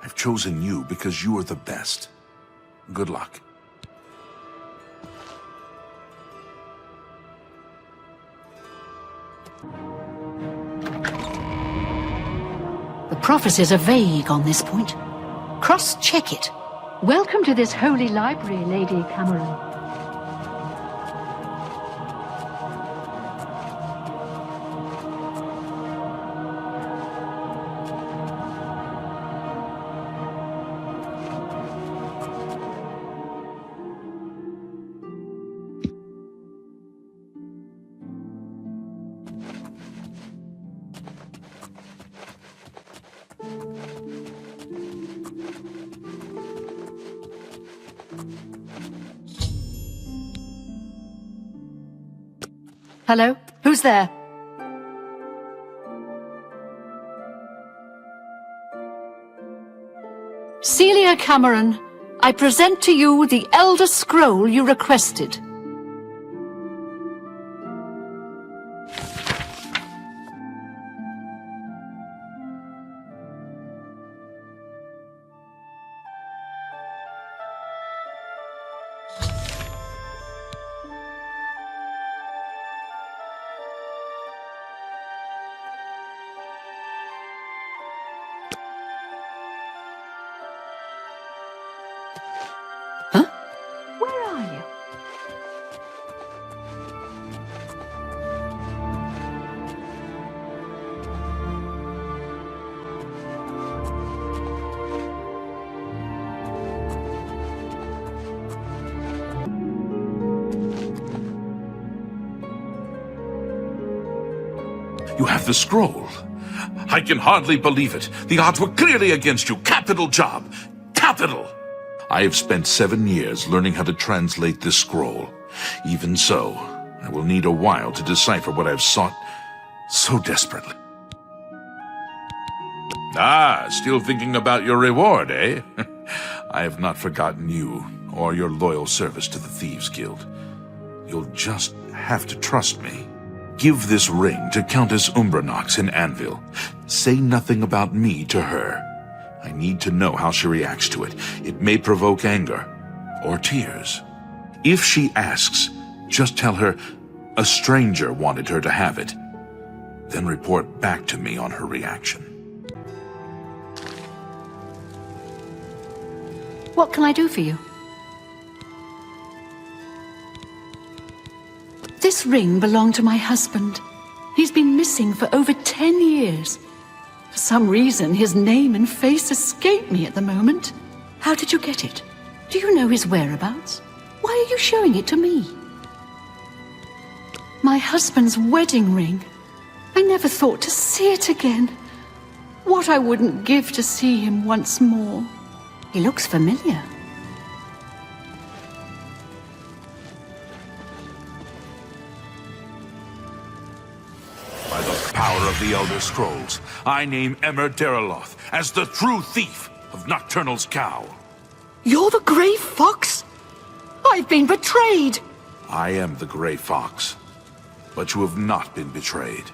I've chosen you because you are the best. Good luck. The prophecies are vague on this point. Cross-check it. Welcome to this holy library, Lady Cameron. Hello? Who's there? Celia Cameron, I present to you the Elder Scroll you requested. You have the scroll. I can hardly believe it. The odds were clearly against you. Capital job. Capital! I have spent 7 years learning how to translate this scroll. Even so, I will need a while to decipher what I've sought so desperately. Ah, still thinking about your reward, eh? I have not forgotten you or your loyal service to the Thieves Guild. You'll just have to trust me. Give this ring to Countess Umbranox in Anvil. Say nothing about me to her. I need to know how she reacts to it. It may provoke anger or tears. If she asks, just tell her a stranger wanted her to have it. Then report back to me on her reaction. What can I do for you? This ring belonged to my husband. He's been missing for over 10 years. For some reason, his name and face escape me at the moment. How did you get it? Do you know his whereabouts? Why are you showing it to me? My husband's wedding ring. I never thought to see it again. What I wouldn't give to see him once more. He looks familiar. By the power of the Elder Scrolls, I name Emmer Deriloth as the true thief of Nocturnal's Cowl. You're the Grey Fox? I've been betrayed! I am the Grey Fox, but you have not been betrayed.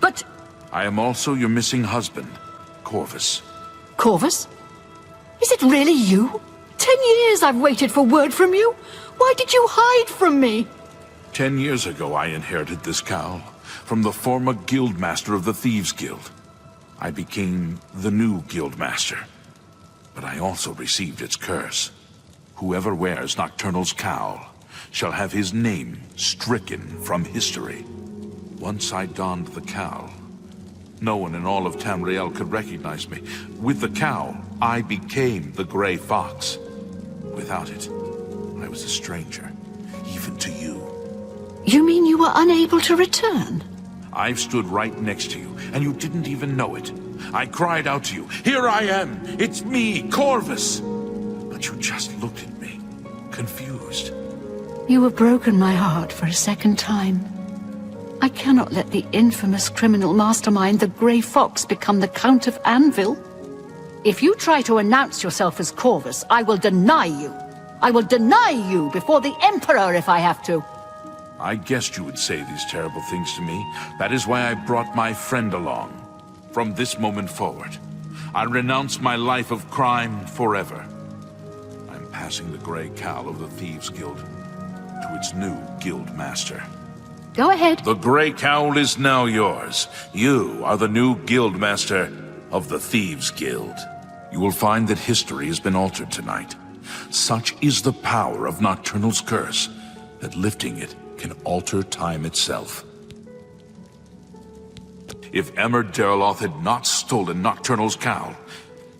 But... I am also your missing husband, Corvus. Corvus? Is it really you? 10 years I've waited for word from you. Why did you hide from me? 10 years ago I inherited this cowl from the former guildmaster of the Thieves Guild. I became the new guildmaster, but I also received its curse. Whoever wears Nocturnal's cowl shall have his name stricken from history. Once I donned the cowl, no one in all of Tamriel could recognize me. With the cowl, I became the Grey Fox. Without it, I was a stranger, even to you. You mean you were unable to return? I've stood right next to you, and you didn't even know it. I cried out to you, "Here I am! It's me, Corvus!" But you just looked at me, confused. You have broken my heart for a second time. I cannot let the infamous criminal mastermind, the Grey Fox, become the Count of Anvil. If you try to announce yourself as Corvus, I will deny you. I will deny you before the Emperor if I have to. I guessed you would say these terrible things to me. That is why I brought my friend along. From this moment forward, I renounce my life of crime forever. I'm passing the Grey Cowl of the Thieves Guild to its new guild master. Go ahead. The Grey Cowl is now yours. You are the new guild master of the Thieves Guild. You will find that history has been altered tonight. Such is the power of Nocturnal's curse that lifting it can alter time itself. If Emmer Deriloth had not stolen Nocturnal's cowl,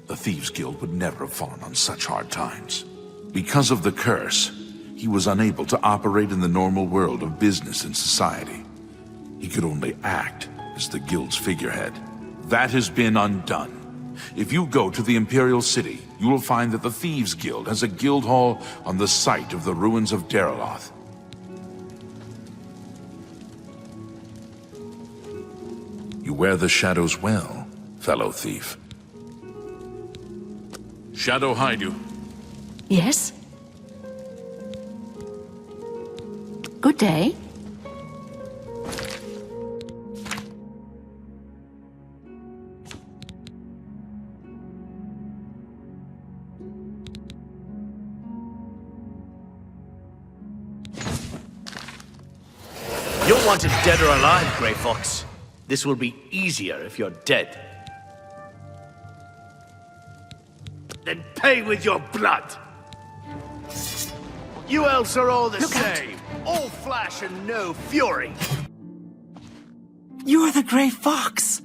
the Thieves Guild would never have fallen on such hard times. Because of the curse, he was unable to operate in the normal world of business and society. He could only act as the Guild's figurehead. That has been undone. If you go to the Imperial City, you will find that the Thieves Guild has a guild hall on the site of the ruins of Deriloth. You wear the shadows well, fellow thief. Shadow hide you. Yes? Good day. You're wanted dead or alive, Grey Fox. This will be easier if you're dead. Then pay with your blood! You elves are all the same. All flash and no fury. You're the Grey Fox.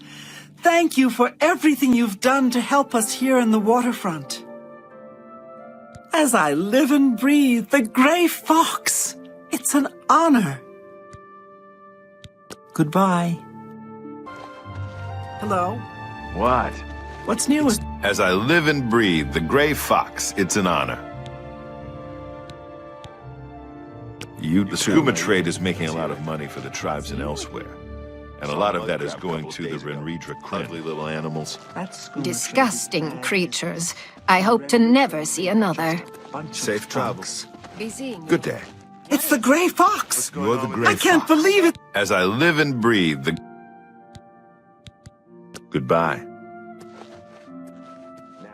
Thank you for everything you've done to help us here in the waterfront. As I live and breathe, the Grey Fox. It's an honor. Goodbye. Hello? What? What's new? As I live and breathe, the Gray Fox, it's an honor. The skooma trade is making a lot of money for the tribes and elsewhere. And a lot of that is going to the Renridra ugly little animals. Disgusting creatures. I hope to never see another. Safe travels. Busy. Good day. It's the Gray Fox! You're the Gray I can't Fox. believe it! As I live and breathe, the... Goodbye.